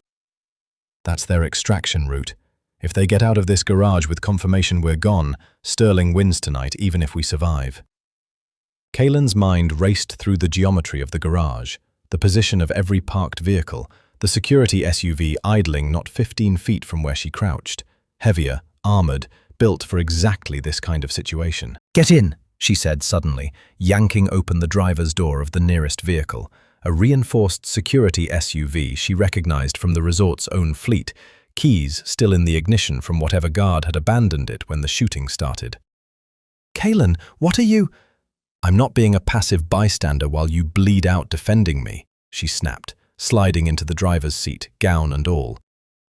Speaker 2: "That's their extraction route. If they get out of this garage with confirmation we're gone, Sterling wins tonight even if we survive." Kaylin's mind raced through the geometry of the garage, the position of every parked vehicle, the security SUV idling not 15 feet from where she crouched, heavier, armored, built for exactly this kind of situation. "Get in," she said suddenly, yanking open the driver's door of the nearest vehicle, a reinforced security SUV she recognized from the resort's own fleet, keys still in the ignition from whatever guard had abandoned it when the shooting started. "Kaylin, what are you—" "I'm not being a passive bystander while you bleed out defending me," she snapped, sliding into the driver's seat, gown and all.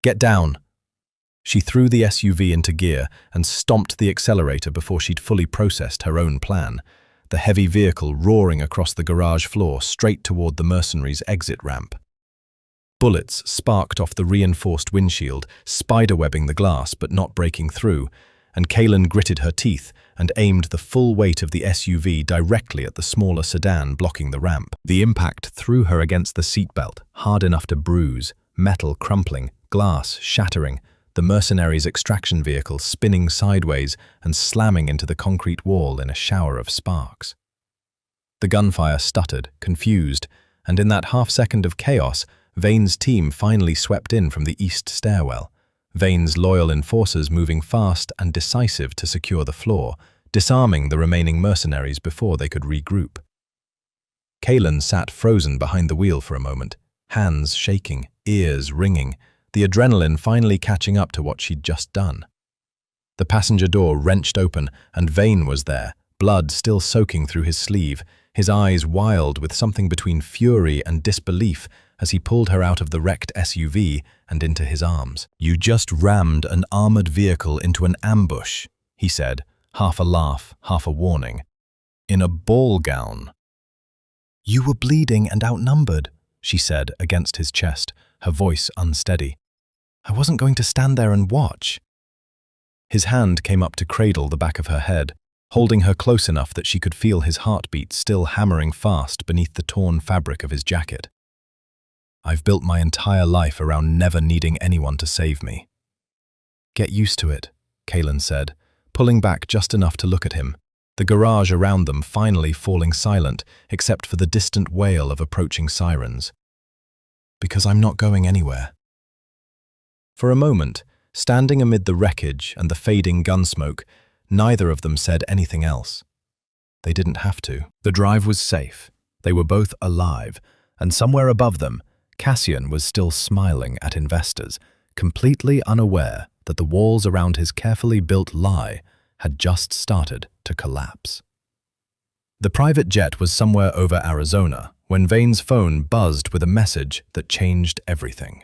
Speaker 2: "Get down." She threw the SUV into gear and stomped the accelerator before she'd fully processed her own plan, the heavy vehicle roaring across the garage floor straight toward the mercenary's exit ramp. Bullets sparked off the reinforced windshield, spiderwebbing the glass but not breaking through, and Kaylin gritted her teeth and aimed the full weight of the SUV directly at the smaller sedan blocking the ramp. The impact threw her against the seatbelt, hard enough to bruise, metal crumpling, glass shattering, the mercenary's extraction vehicle spinning sideways and slamming into the concrete wall in a shower of sparks. The gunfire stuttered, confused, and in that half-second of chaos, Vane's team finally swept in from the east stairwell, Vane's loyal enforcers moving fast and decisive to secure the floor, disarming the remaining mercenaries before they could regroup. Kaylin sat frozen behind the wheel for a moment, hands shaking, ears ringing, the adrenaline finally catching up to what she'd just done. The passenger door wrenched open, and Vane was there, blood still soaking through his sleeve, his eyes wild with something between fury and disbelief as he pulled her out of the wrecked SUV and into his arms. "You just rammed an armored vehicle into an ambush," he said, half a laugh, half a warning. "In a ball gown."
Speaker 1: You were bleeding and outnumbered, she said against his chest, her voice unsteady. I wasn't going to stand there and watch. His hand came up to cradle the back of her head, holding her close enough that she could feel his heartbeat still hammering fast beneath the torn fabric of his jacket. I've built my entire life around never needing anyone to save me. Get used to it, Kaylin said, pulling back just enough to look at him, the garage around them finally falling silent except for the distant wail of approaching sirens. Because I'm not going anywhere. For a moment, standing amid the wreckage and the fading gunsmoke, neither of them said anything else. They didn't have to. The drive was safe. They were both alive, and somewhere above them, Cassian was still smiling at investors, completely unaware that the walls around his carefully built lie had just started to collapse. The private jet was somewhere over Arizona when Vane's phone buzzed with a message that changed everything.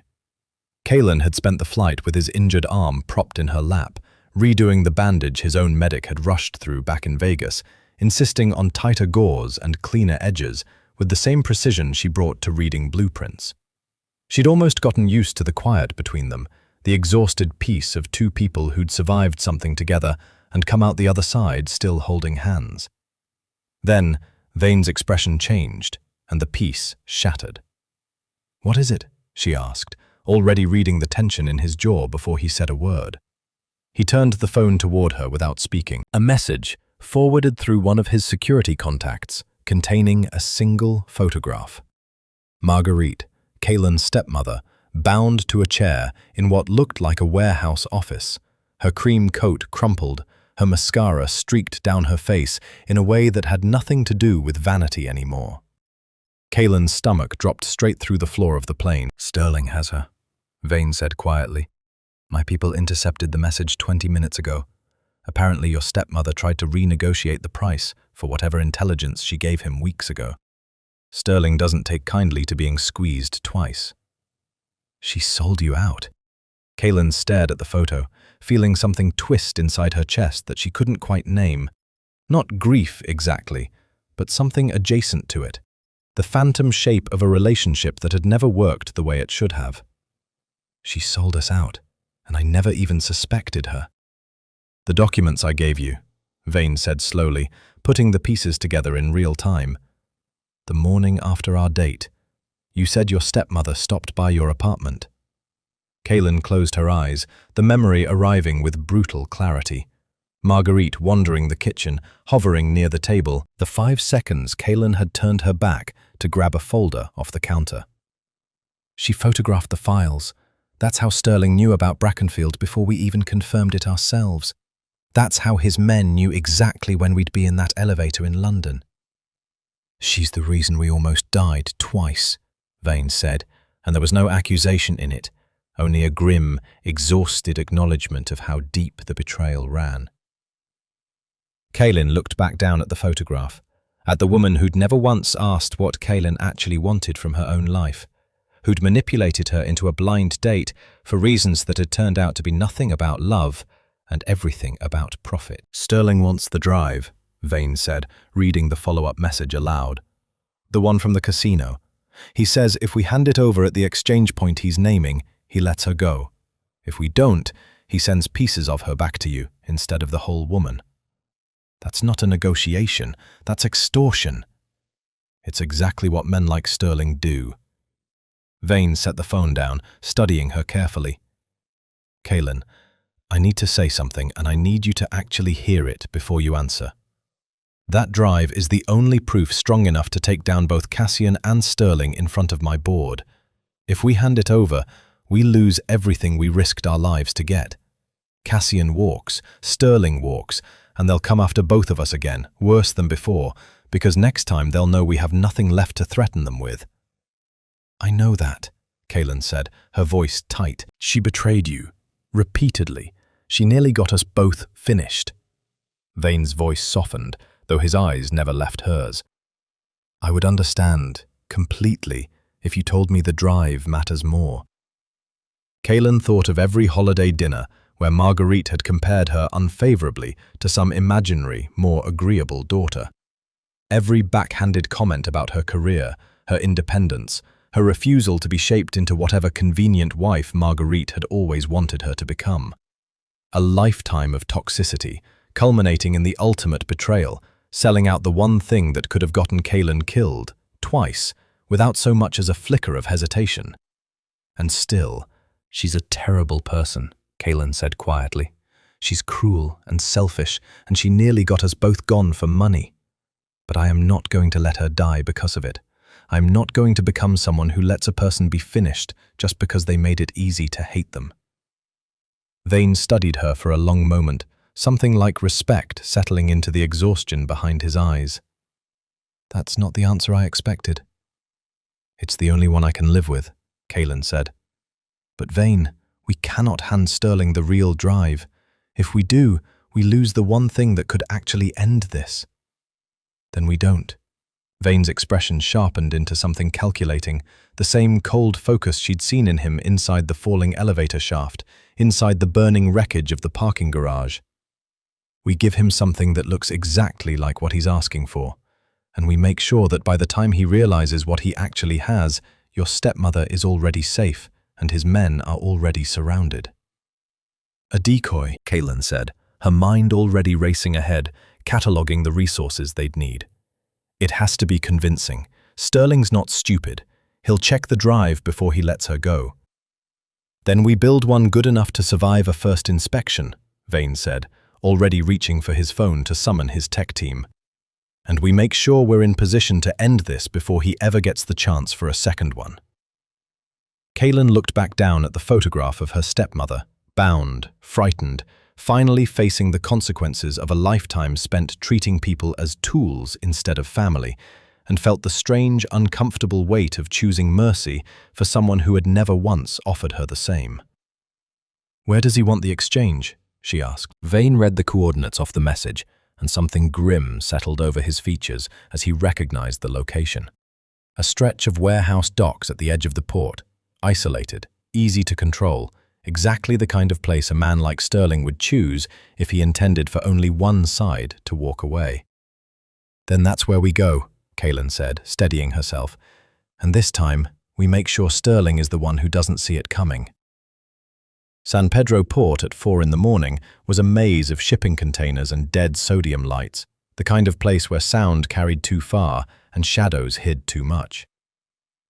Speaker 1: Kaylin had spent the flight with his injured arm propped in her lap, redoing the bandage his own medic had rushed through back in Vegas, insisting on tighter gauze and cleaner edges with the same precision she brought to reading blueprints. She'd almost gotten used to the quiet between them, the exhausted peace of two people who'd survived something together and come out the other side still holding hands. Then, Vane's expression changed, and the peace shattered. "What is it?" she asked, already reading the tension in his jaw before he said a word. He turned the phone toward her without speaking, a message forwarded through one of his security contacts containing a single photograph. Marguerite, Kaylin's stepmother, bound to a chair in what looked like a warehouse office, her cream coat crumpled, her mascara streaked down her face in a way that had nothing to do with vanity anymore. Kaylin's stomach dropped straight through the floor of the plane. "Sterling has her," Vane said quietly. "My people intercepted the message 20 minutes ago. Apparently your stepmother tried to renegotiate the price for whatever intelligence she gave him weeks ago. Sterling doesn't take kindly to being squeezed twice." "She sold you out." Kaylin stared at the photo, feeling something twist inside her chest that she couldn't quite name. Not grief exactly, but something adjacent to it. The phantom shape of a relationship that had never worked the way it should have. "She sold us out, and I never even suspected her." "The documents I gave you," Vane said slowly, putting the pieces together in real time. "The morning after our date, you said your stepmother stopped by your apartment." Kaylin closed her eyes, the memory arriving with brutal clarity. Marguerite wandering the kitchen, hovering near the table, the 5 seconds Kaylin had turned her back to grab a folder off the counter. "She photographed the files. That's how Sterling knew about Brackenfield before we even confirmed it ourselves. That's how his men knew exactly when we'd be in that elevator in London." "She's the reason we almost died twice," Vane said, and there was no accusation in it, only a grim, exhausted acknowledgement of how deep the betrayal ran. Kaylin looked back down at the photograph, at the woman who'd never once asked what Kaylin actually wanted from her own life, who'd manipulated her into a blind date for reasons that had turned out to be nothing about love and everything about profit. "Sterling wants the drive," Vane said, reading the follow-up message aloud. "The one from the casino. He says if we hand it over at the exchange point he's naming, he lets her go. If we don't, he sends pieces of her back to you instead of the whole woman." "That's not a negotiation, that's extortion." "It's exactly what men like Sterling do." Vane set the phone down, studying her carefully. "Kaylin, I need to say something and I need you to actually hear it before you answer. That drive is the only proof strong enough to take down both Cassian and Sterling in front of my board. If we hand it over, we lose everything we risked our lives to get. Cassian walks, Sterling walks, and they'll come after both of us again, worse than before, because next time they'll know we have nothing left to threaten them with." "I know that," Kaylin said, her voice tight. "She betrayed you. Repeatedly. She nearly got us both finished." Vane's voice softened, though his eyes never left hers. "I would understand, completely, if you told me the drive matters more." Kaylin thought of every holiday dinner where Marguerite had compared her unfavorably to some imaginary, more agreeable daughter. Every backhanded comment about her career, her independence, her refusal to be shaped into whatever convenient wife Marguerite had always wanted her to become. A lifetime of toxicity, culminating in the ultimate betrayal, selling out the one thing that could have gotten Kaylin killed, twice, without so much as a flicker of hesitation. And still, "She's a terrible person," Kaylin said quietly. "She's cruel and selfish, and she nearly got us both gone for money. But I am not going to let her die because of it. I'm not going to become someone who lets a person be finished just because they made it easy to hate them." Vane studied her for a long moment, something like respect settling into the exhaustion behind his eyes. "That's not the answer I expected." "It's the only one I can live with," Kaylin said. "But Vane, we cannot hand Sterling the real drive. If we do, we lose the one thing that could actually end this." "Then we don't." Vane's expression sharpened into something calculating, the same cold focus she'd seen in him inside the falling elevator shaft, inside the burning wreckage of the parking garage. "We give him something that looks exactly like what he's asking for, and we make sure that by the time he realizes what he actually has, your stepmother is already safe and his men are already surrounded." "A decoy," Kaylin said, her mind already racing ahead, cataloguing the resources they'd need. "It has to be convincing. Sterling's not stupid. He'll check the drive before he lets her go." "Then we build one good enough to survive a first inspection," Vane said, already reaching for his phone to summon his tech team. "And we make sure we're in position to end this before he ever gets the chance for a second one." Kaylin looked back down at the photograph of her stepmother, bound, frightened, finally facing the consequences of a lifetime spent treating people as tools instead of family, and felt the strange, uncomfortable weight of choosing mercy for someone who had never once offered her the same. "Where does he want the exchange?" she asked. Vane read the coordinates off the message, and something grim settled over his features as he recognized the location. A stretch of warehouse docks at the edge of the port, isolated, easy to control, exactly the kind of place a man like Sterling would choose if he intended for only one side to walk away. "Then that's where we go," Kaylin said, steadying herself. "And this time, we make sure Sterling is the one who doesn't see it coming." San Pedro Port at 4 in the morning was a maze of shipping containers and dead sodium lights, the kind of place where sound carried too far and shadows hid too much.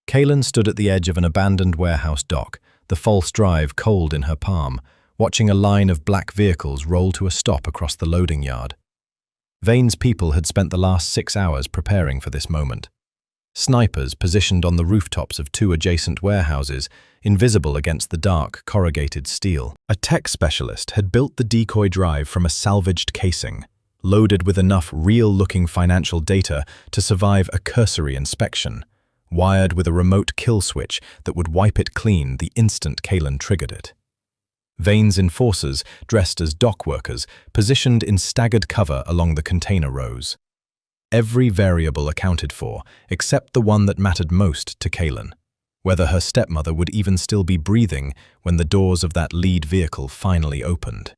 Speaker 1: Kaylin stood at the edge of an abandoned warehouse dock, the false drive cold in her palm, watching a line of black vehicles roll to a stop across the loading yard. Vane's people had spent the last 6 hours preparing for this moment. Snipers positioned on the rooftops of 2 adjacent warehouses, invisible against the dark, corrugated steel. A tech specialist had built the decoy drive from a salvaged casing, loaded with enough real-looking financial data to survive a cursory inspection, wired with a remote kill switch that would wipe it clean the instant Kaylin triggered it. Vane's enforcers, dressed as dock workers, positioned in staggered cover along the container rows. Every variable accounted for, except the one that mattered most to Kaylin, whether her stepmother would even still be breathing when the doors of that lead vehicle finally opened.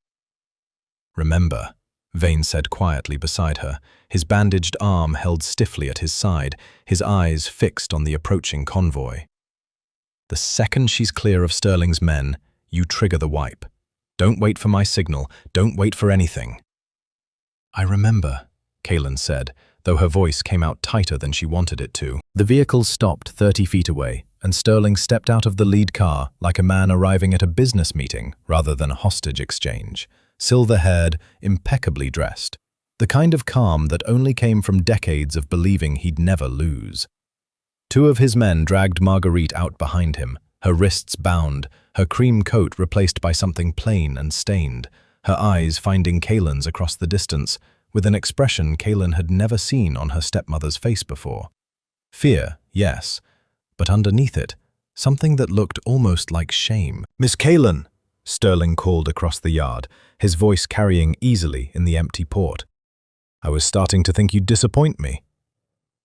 Speaker 1: "Remember," Vane said quietly beside her, his bandaged arm held stiffly at his side, his eyes fixed on the approaching convoy. "The second she's clear of Sterling's men, you trigger the wipe. Don't wait for my signal, don't wait for anything." "I remember," Kaylin said, though her voice came out tighter than she wanted it to. The vehicle stopped 30 feet away, and Sterling stepped out of the lead car like a man arriving at a business meeting rather than a hostage exchange, silver-haired, impeccably dressed. The kind of calm that only came from decades of believing he'd never lose. 2 of his men dragged Marguerite out behind him, her wrists bound, her cream coat replaced by something plain and stained, her eyes finding Kaylin's across the distance, with an expression Kaylin had never seen on her stepmother's face before. Fear, yes, but underneath it, something that looked almost like shame. "Miss Kaylin," Sterling called across the yard, his voice carrying easily in the empty port. "I was starting to think you'd disappoint me."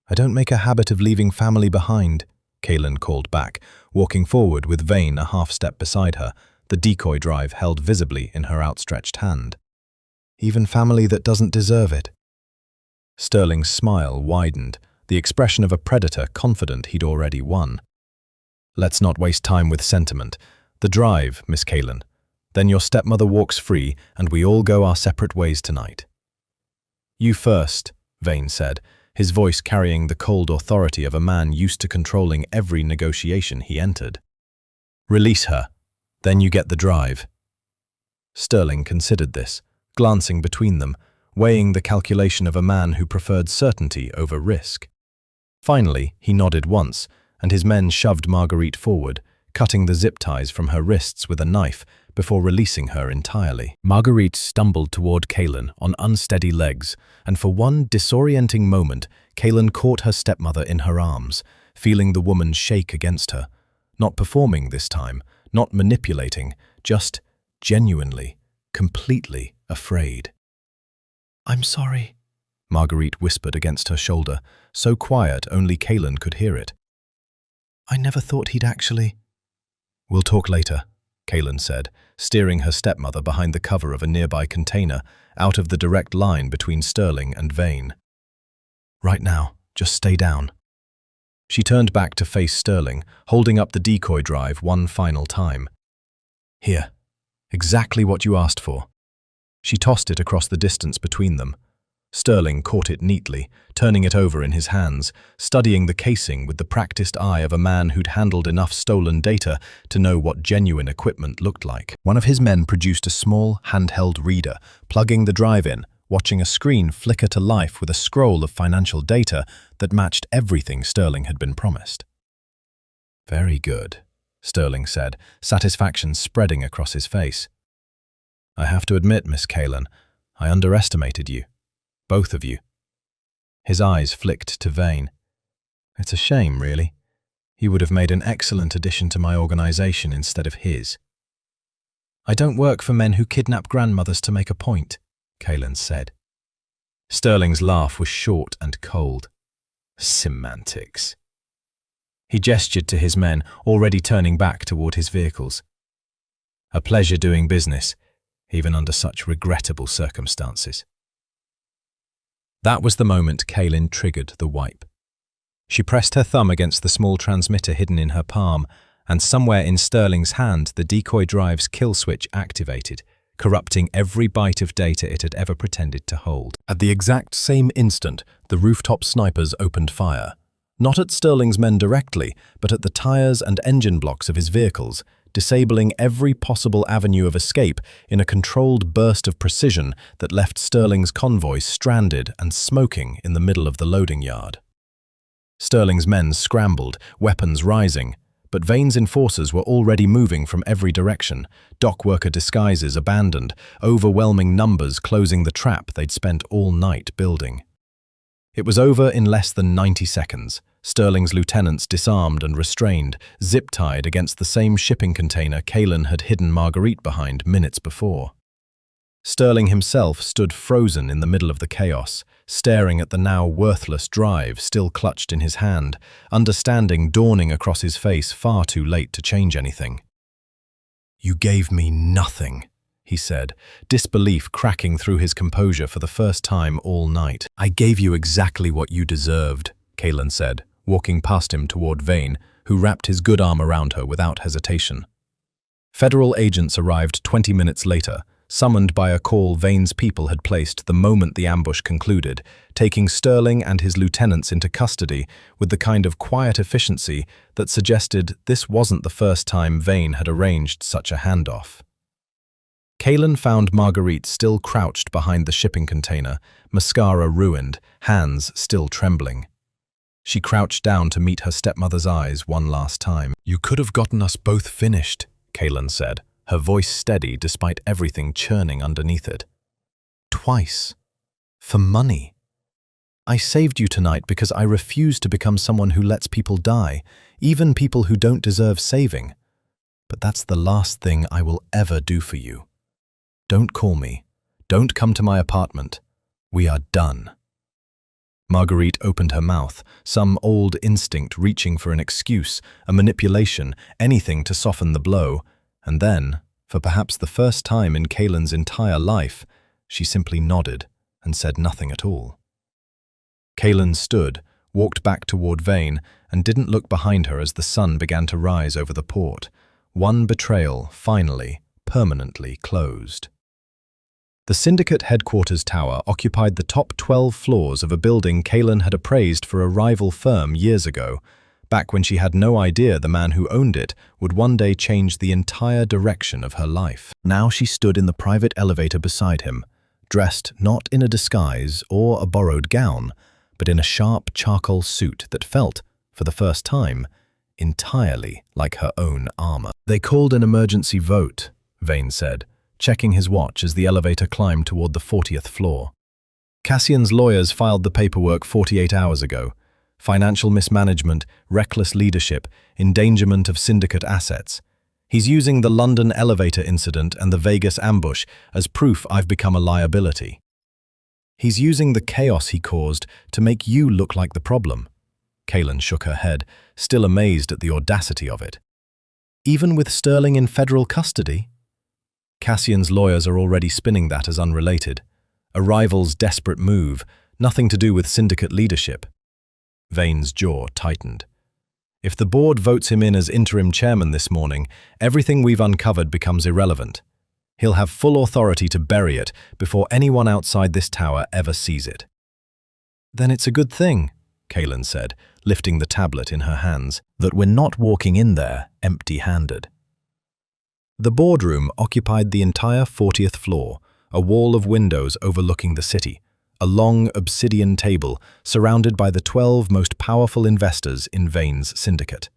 Speaker 1: "I don't make a habit of leaving family behind," Kaylin called back, walking forward with Vane a half-step beside her, the decoy drive held visibly in her outstretched hand. "Even family that doesn't deserve it."
Speaker 2: Sterling's smile widened, the expression of a predator confident he'd already won. Let's not waste time with sentiment. The drive, Miss Kalin. Then your stepmother walks free, and we all go our separate ways tonight. You first, Vane said, his voice carrying the cold authority of a man used to controlling every negotiation he entered. Release her. Then you get the drive. Sterling considered this, glancing between them, weighing the calculation of a man who preferred certainty over risk. Finally, he nodded once, and his men shoved Marguerite forward, cutting the zip ties from her wrists with a knife before releasing her entirely. Marguerite stumbled toward Kalin on unsteady legs, and for one disorienting moment, Kalin caught her stepmother in her arms, feeling the woman shake against her. Not performing this time, not manipulating, just genuinely, completely afraid. "I'm sorry," Marguerite whispered against her shoulder, so quiet only Kalin could hear it. "I never thought he'd actually—" "We'll talk later," Kalin said, steering her stepmother behind the cover of a nearby container, out of the direct line between Sterling and Vane. "Right now, just stay down." She turned back to face Sterling, holding up the decoy drive one final time. "Here, exactly what you asked for." She tossed it across the distance between them. Sterling caught it neatly, turning it over in his hands, studying the casing with the practiced eye of a man who'd handled enough stolen data to know what genuine equipment looked like. One of his men produced a small, handheld reader, plugging the drive in, watching a screen flicker to life with a scroll of financial data that matched everything Sterling had been promised. "Very good," Sterling said, satisfaction spreading across his face. "I have to admit, Miss Kalin, I underestimated you. Both of you." His eyes flicked to Vane. "It's a shame, really. He would have made an excellent addition to my organization instead of his." "I don't work for men who kidnap grandmothers to make a point," Kalin said. Sterling's laugh was short and cold. "Semantics." He gestured to his men, already turning back toward his vehicles. "A pleasure doing business, even under such regrettable circumstances." That was the moment Kalin triggered the wipe. She pressed her thumb against the small transmitter hidden in her palm, and somewhere in Sterling's hand the decoy drive's kill switch activated, corrupting every byte of data it had ever pretended to hold. At the exact same instant, the rooftop snipers opened fire. Not at Sterling's men directly, but at the tires and engine blocks of his vehicles, disabling every possible avenue of escape in a controlled burst of precision that left Sterling's convoy stranded and smoking in the middle of the loading yard. Sterling's men scrambled, weapons rising, but Vane's enforcers were already moving from every direction, dockworker disguises abandoned, overwhelming numbers closing the trap they'd spent all night building. It was over in less than 90 seconds. Sterling's lieutenants disarmed and restrained, zip-tied against the same shipping container Kalin had hidden Marguerite behind minutes before. Sterling himself stood frozen in the middle of the chaos, staring at the now worthless drive still clutched in his hand, understanding dawning across his face far too late to change anything. "You gave me nothing," he said, disbelief cracking through his composure for the first time all night. "I gave you exactly what you deserved," Kalin said, walking past him toward Vane, who wrapped his good arm around her without hesitation. Federal agents arrived 20 minutes later, summoned by a call Vane's people had placed the moment the ambush concluded, taking Sterling and his lieutenants into custody with the kind of quiet efficiency that suggested this wasn't the first time Vane had arranged such a handoff. Kalin found Marguerite still crouched behind the shipping container, mascara ruined, hands still trembling. She crouched down to meet her stepmother's eyes one last time. "You could have gotten us both finished," Kalin said, her voice steady despite everything churning underneath it. "Twice. For money. I saved you tonight because I refuse to become someone who lets people die, even people who don't deserve saving. But that's the last thing I will ever do for you. Don't call me. Don't come to my apartment. We are done." Marguerite opened her mouth, some old instinct reaching for an excuse, a manipulation, anything to soften the blow, and then, for perhaps the first time in Kalin's entire life, she simply nodded and said nothing at all.
Speaker 1: Kaelin stood, walked back toward Vane, and didn't look behind her as the sun began to rise over the port. One betrayal, finally, permanently closed. The Syndicate headquarters tower occupied the top 12 floors of a building Kaelin had appraised for a rival firm years ago, back when she had no idea the man who owned it would one day change the entire direction of her life. Now she stood in the private elevator beside him, dressed not in a disguise or a borrowed gown, but in a sharp charcoal suit that felt, for the first time, entirely like her own armor. "They called an emergency vote," Vane said, checking his watch as the elevator climbed toward the 40th floor. "Cassian's lawyers filed the paperwork 48 hours ago. Financial mismanagement, reckless leadership, endangerment of syndicate assets. He's using the London elevator incident and the Vegas ambush as proof I've become a liability. He's using the chaos he caused to make you look like the problem." Kaelin shook her head, still amazed at the audacity of it. "Even with Sterling in federal custody?" "Cassian's lawyers are already spinning that as unrelated. A rival's desperate move, nothing to do with syndicate leadership." Vane's jaw tightened. "If the board votes him in as interim chairman this morning, everything we've uncovered becomes irrelevant. He'll have full authority to bury it before anyone outside this tower ever sees it." "Then it's a good thing," Kaelin said, lifting the tablet in her hands, "that we're not walking in there empty-handed." The boardroom occupied the entire 40th floor, a wall of windows overlooking the city, a long obsidian table surrounded by the 12 most powerful investors in Vane's syndicate.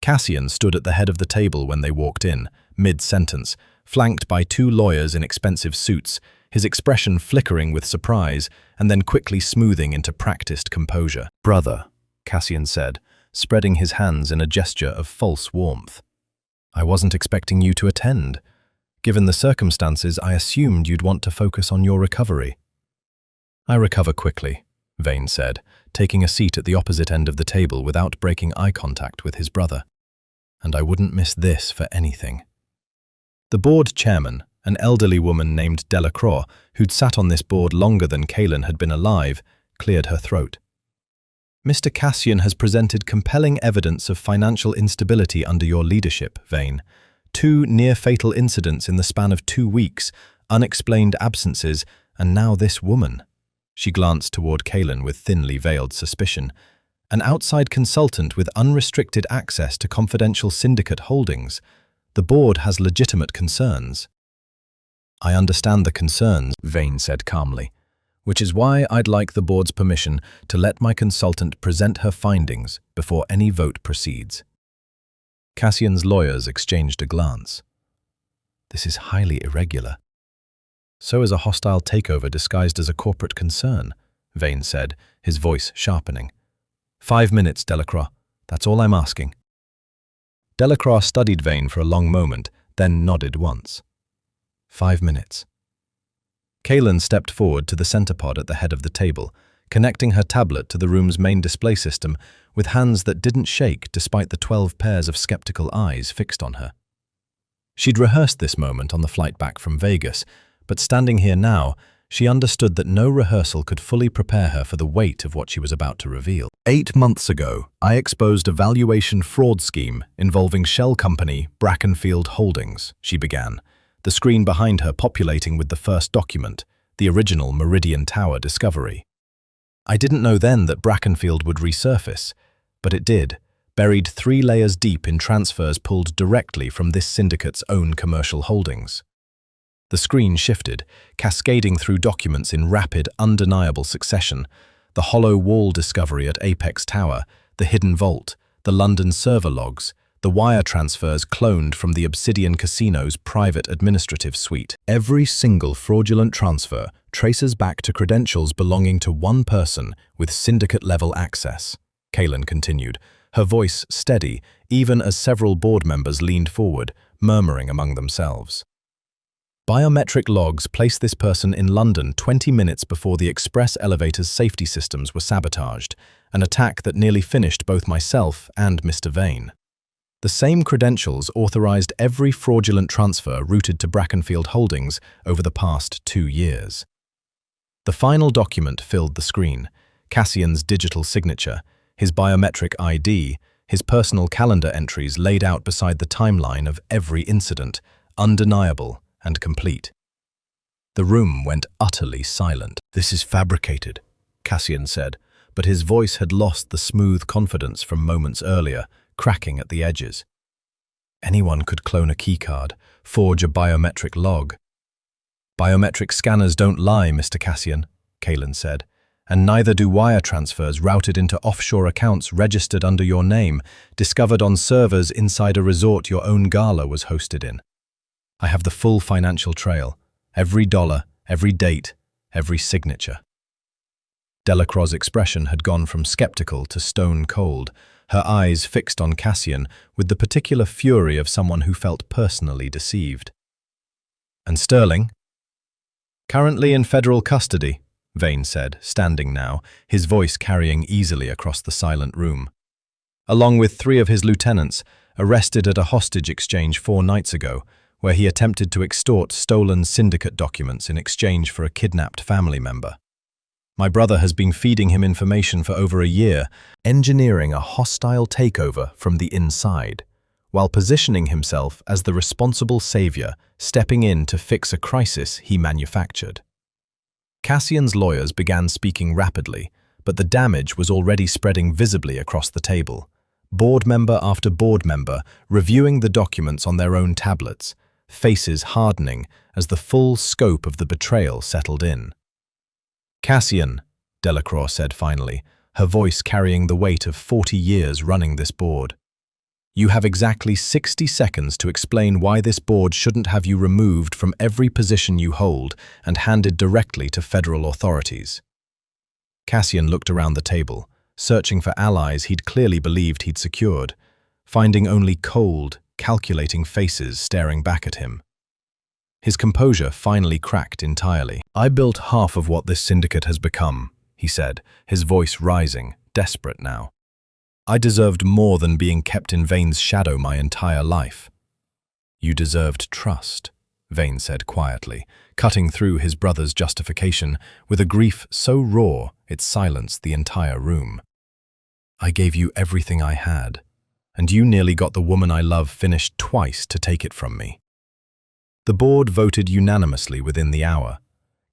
Speaker 1: Cassian stood at the head of the table when they walked in, mid-sentence, flanked by 2 lawyers in expensive suits, his expression flickering with surprise and then quickly smoothing into practiced composure. "Brother," Cassian said, spreading his hands in a gesture of false warmth. "I wasn't expecting you to attend. Given the circumstances, I assumed you'd want to focus on your recovery." "I recover quickly," Vane said, taking a seat at the opposite end of the table without breaking eye contact with his brother. "And I wouldn't miss this for anything." The board chairman, an elderly woman named Delacroix, who'd sat on this board longer than Kaelin had been alive, cleared her throat. "Mr. Cassian has presented compelling evidence of financial instability under your leadership, Vane. 2 near-fatal incidents in the span of 2 weeks, unexplained absences, and now this woman." She glanced toward Kaelin with thinly veiled suspicion. "An outside consultant with unrestricted access to confidential syndicate holdings. The board has legitimate concerns." "I understand the concerns," Vane said calmly, "which is why I'd like the board's permission to let my consultant present her findings before any vote proceeds." Cassian's lawyers exchanged a glance. "This is highly irregular." "So is a hostile takeover disguised as a corporate concern," Vane said, his voice sharpening. 5 minutes, Delacroix. That's all I'm asking." Delacroix studied Vane for a long moment, then nodded once. 5 minutes. Kaelin stepped forward to the center pod at the head of the table, connecting her tablet to the room's main display system with hands that didn't shake despite the 12 pairs of skeptical eyes fixed on her. She'd rehearsed this moment on the flight back from Vegas, but standing here now, she understood that no rehearsal could fully prepare her for the weight of what she was about to reveal. 8 months ago, I exposed a valuation fraud scheme involving shell company Brackenfield Holdings, she began, the screen behind her populating with the first document, the original Meridian Tower discovery. I didn't know then that Brackenfield would resurface, but it did, buried 3 layers deep in transfers pulled directly from this syndicate's own commercial holdings. The screen shifted, cascading through documents in rapid, undeniable succession, the hollow wall discovery at Apex Tower, the hidden vault, the London server logs, the wire transfers cloned from the Obsidian Casino's private administrative suite. Every single fraudulent transfer traces back to credentials belonging to one person with syndicate-level access, Kaelin continued, her voice steady even as several board members leaned forward, murmuring among themselves. Biometric logs place this person in London 20 minutes before the express elevator's safety systems were sabotaged, an attack that nearly finished both myself and Mr. Vane. The same credentials authorized every fraudulent transfer routed to Brackenfield Holdings over the past 2 years. The final document filled the screen,
Speaker 2: Cassian's digital signature, his biometric ID, his personal calendar entries laid out beside the timeline of every incident, undeniable and complete. The room went utterly silent.
Speaker 1: "This is fabricated," Cassian said, but his voice had lost the smooth confidence from moments earlier, cracking at the edges.
Speaker 2: Anyone could clone a keycard, forge a biometric log. "Biometric scanners don't lie, Mr. Cassian," Kalen said, "and neither do wire transfers routed into offshore accounts registered under your name, discovered on servers inside a resort your own gala was hosted in. I have the full financial trail, every dollar, every date, every signature." Delacroix's expression had gone from skeptical to stone cold, her eyes fixed on Cassian with the particular fury of someone who felt personally deceived. "And Sterling?" "Currently in federal custody," Vane said, standing now, his voice carrying easily across the silent room. "Along with 3 of his lieutenants, arrested at a hostage exchange 4 nights ago, where he attempted to extort stolen syndicate documents in exchange for a kidnapped family member. My brother has been feeding him information for over a year, engineering a hostile takeover from the inside, while positioning himself as the responsible savior, stepping in to fix a crisis he manufactured." Cassian's lawyers began speaking rapidly, but the damage was already spreading visibly across the table. Board member after board member reviewing the documents on their own tablets, faces hardening as the full scope of the betrayal settled in. "Cassian," Delacroix said finally, her voice carrying the weight of 40 years running this board, "you have exactly 60 seconds to explain why this board shouldn't have you removed from every position you hold and handed directly to federal authorities." Cassian looked around the table, searching for allies he'd clearly believed he'd secured, finding only cold, calculating faces staring back at him. His composure finally cracked entirely.
Speaker 1: "I built half of what this syndicate has become," he said, his voice rising, desperate now. "I deserved more than being kept in Vane's shadow my entire life." "You deserved trust," Vane said quietly, cutting through his brother's justification with a grief so raw it silenced the entire room. "I gave you everything I had, and you nearly got the woman I love finished twice to take it from me." The board voted unanimously within the hour.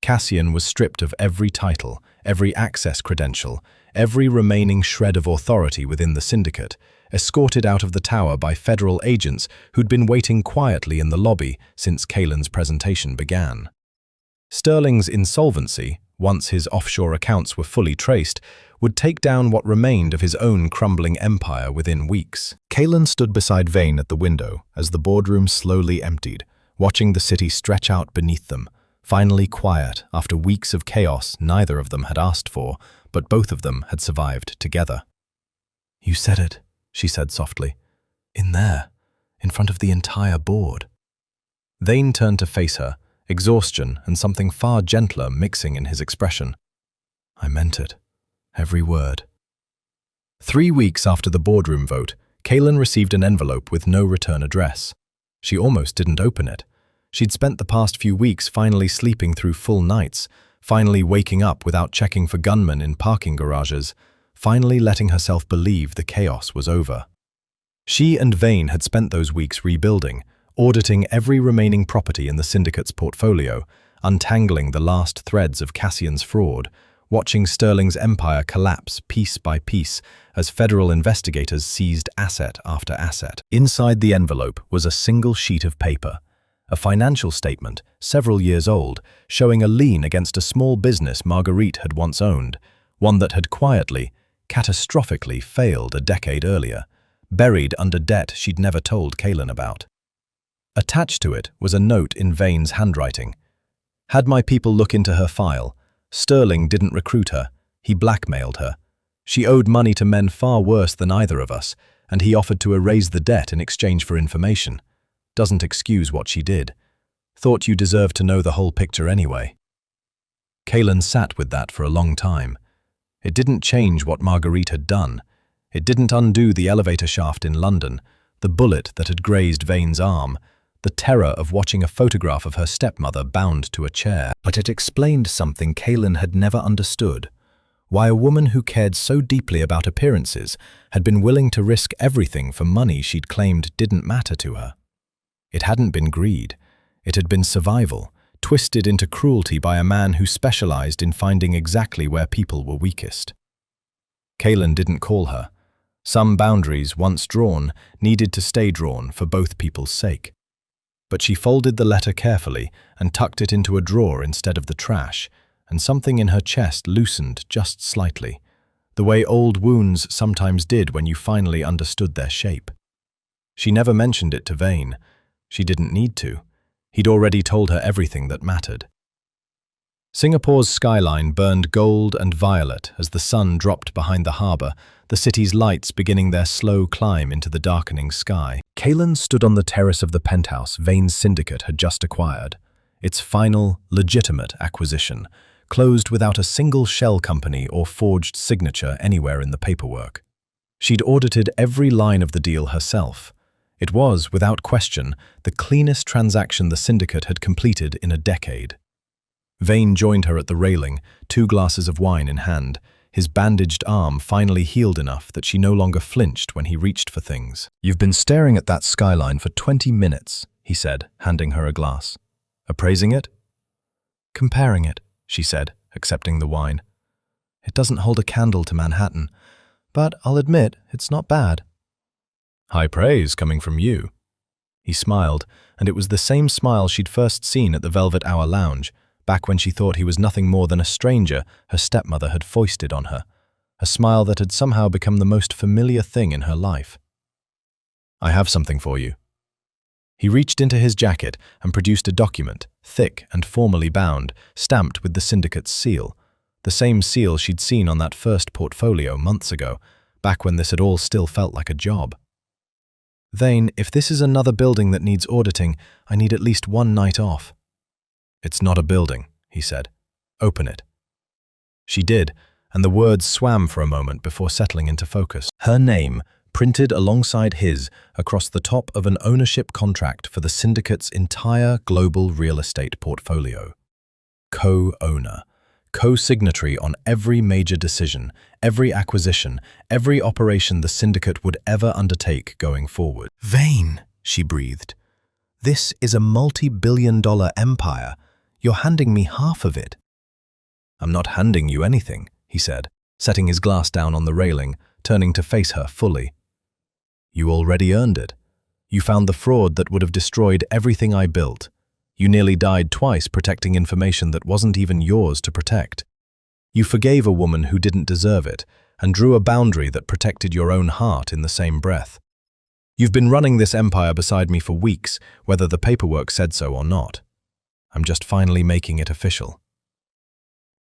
Speaker 1: Cassian was stripped of every title, every access credential, every remaining shred of authority within the syndicate, escorted out of the tower by federal agents who'd been waiting quietly in the lobby since Kalen's presentation began. Sterling's insolvency, once his offshore accounts were fully traced, would take down what remained of his own crumbling empire within weeks. Kalen stood beside Vane at the window as the boardroom slowly emptied, watching the city stretch out beneath them, finally quiet after weeks of chaos neither of them had asked for, but both of them had survived together. "You said it," she said softly. "In there, in front of the entire board." Vane turned to face her, exhaustion and something far gentler mixing in his expression. "I meant it. Every word." 3 weeks after the boardroom vote, Kalen received an envelope with no return address. She almost didn't open it. She'd spent the past few weeks finally sleeping through full nights, finally waking up without checking for gunmen in parking garages, finally letting herself believe the chaos was over. She and Vane had spent those weeks rebuilding, auditing every remaining property in the syndicate's portfolio, untangling the last threads of Cassian's fraud, watching Sterling's empire collapse piece by piece as federal investigators seized asset after asset. Inside the envelope was a single sheet of paper, a financial statement, several years old, showing a lien against a small business Marguerite had once owned, one that had quietly, catastrophically failed a decade earlier, buried under debt she'd never told Kalen about. Attached to it was a note in Vane's handwriting. "Had my people look into her file. Sterling didn't recruit her, he blackmailed her. She owed money to men far worse than either of us, and he offered to erase the debt in exchange for information. Doesn't excuse what she did. Thought you deserved to know the whole picture anyway." Kalen sat with that for a long time. It didn't change what Marguerite had done. It didn't undo the elevator shaft in London, the bullet that had grazed Vane's arm, the terror of watching a photograph of her stepmother bound to a chair. But it explained something Kalen had never understood. Why a woman who cared so deeply about appearances had been willing to risk everything for money she'd claimed didn't matter to her. It hadn't been greed. It had been survival, twisted into cruelty by a man who specialized in finding exactly where people were weakest. Kaylin didn't call her. Some boundaries, once drawn, needed to stay drawn for both people's sake. But she folded the letter carefully and tucked it into a drawer instead of the trash, and something in her chest loosened just slightly, the way old wounds sometimes did when you finally understood their shape. She never mentioned it to Vane. She didn't need to. He'd already told her everything that mattered. Singapore's skyline burned gold and violet as the sun dropped behind the harbour, the city's lights beginning their slow climb into the darkening sky. Kaylin stood on the terrace of the penthouse Vane's syndicate had just acquired, its final, legitimate acquisition, closed without a single shell company or forged signature anywhere in the paperwork. She'd audited every line of the deal herself. It was, without question, the cleanest transaction the syndicate had completed in a decade. Vane joined her at the railing, 2 glasses of wine in hand, his bandaged arm finally healed enough that she no longer flinched when he reached for things. "You've been staring at that skyline for 20 minutes, he said, handing her a glass. "Appraising it?" "Comparing it," she said, accepting the wine. "It doesn't hold a candle to Manhattan, but I'll admit it's not bad." "High praise coming from you." He smiled, and it was the same smile she'd first seen at the Velvet Hour Lounge, back when she thought he was nothing more than a stranger her stepmother had foisted on her, a smile that had somehow become the most familiar thing in her life. "I have something for you." He reached into his jacket and produced a document, thick and formally bound, stamped with the syndicate's seal, the same seal she'd seen on that first portfolio months ago, back when this had all still felt like a job. "Vane, if this is another building that needs auditing, I need at least 1 night off." "It's not a building," he said. "Open it." She did, and the words swam for a moment before settling into focus. Her name, printed alongside his, across the top of an ownership contract for the syndicate's entire global real estate portfolio. Co-owner, co-signatory on every major decision, every acquisition, every operation the syndicate would ever undertake going forward. "Vane," she breathed. "This is a multi-billion-dollar empire. You're handing me half of it." "I'm not handing you anything," he said, setting his glass down on the railing, turning to face her fully. "You already earned it. You found the fraud that would have destroyed everything I built. You nearly died twice protecting information that wasn't even yours to protect. You forgave a woman who didn't deserve it, and drew a boundary that protected your own heart in the same breath. You've been running this empire beside me for weeks, whether the paperwork said so or not. I'm just finally making it official."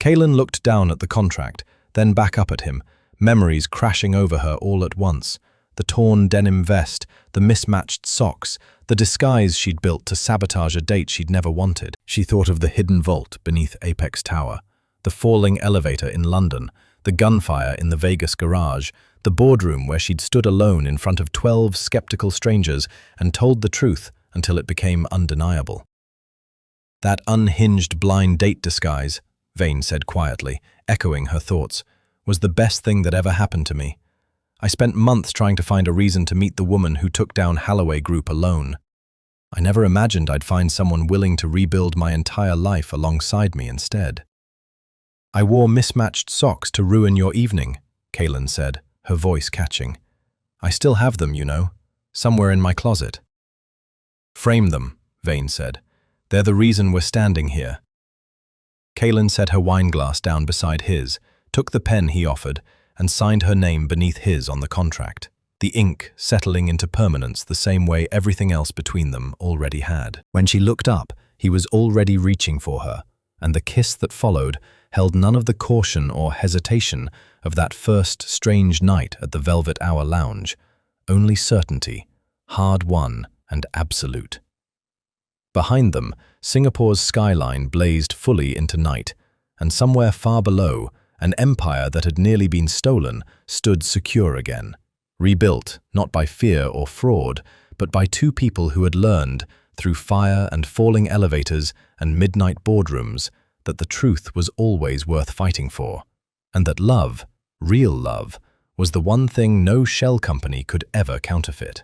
Speaker 1: Kaylin looked down at the contract, then back up at him, memories crashing over her all at once. The torn denim vest, the mismatched socks, the disguise she'd built to sabotage a date she'd never wanted. She thought of the hidden vault beneath Apex Tower, the falling elevator in London, the gunfire in the Vegas garage, the boardroom where she'd stood alone in front of 12 skeptical strangers and told the truth until it became undeniable. "That unhinged blind date disguise," Vane said quietly, echoing her thoughts, "was the best thing that ever happened to me. I spent months trying to find a reason to meet the woman who took down Holloway Group alone. I never imagined I'd find someone willing to rebuild my entire life alongside me instead." "I wore mismatched socks to ruin your evening," Kaylin said, her voice catching. "I still have them, you know, somewhere in my closet." "Frame them," Vane said. "They're the reason we're standing here." Kaylin set her wineglass down beside his, took the pen he offered, and signed her name beneath his on the contract, the ink settling into permanence the same way everything else between them already had. When she looked up, he was already reaching for her, and the kiss that followed held none of the caution or hesitation of that first strange night at the Velvet Hour Lounge, only certainty, hard-won and absolute. Behind them, Singapore's skyline blazed fully into night, and somewhere far below, an empire that had nearly been stolen stood secure again, rebuilt not by fear or fraud, but by 2 people who had learned, through fire and falling elevators and midnight boardrooms, that the truth was always worth fighting for. and that love, real love, was the one thing no shell company could ever counterfeit.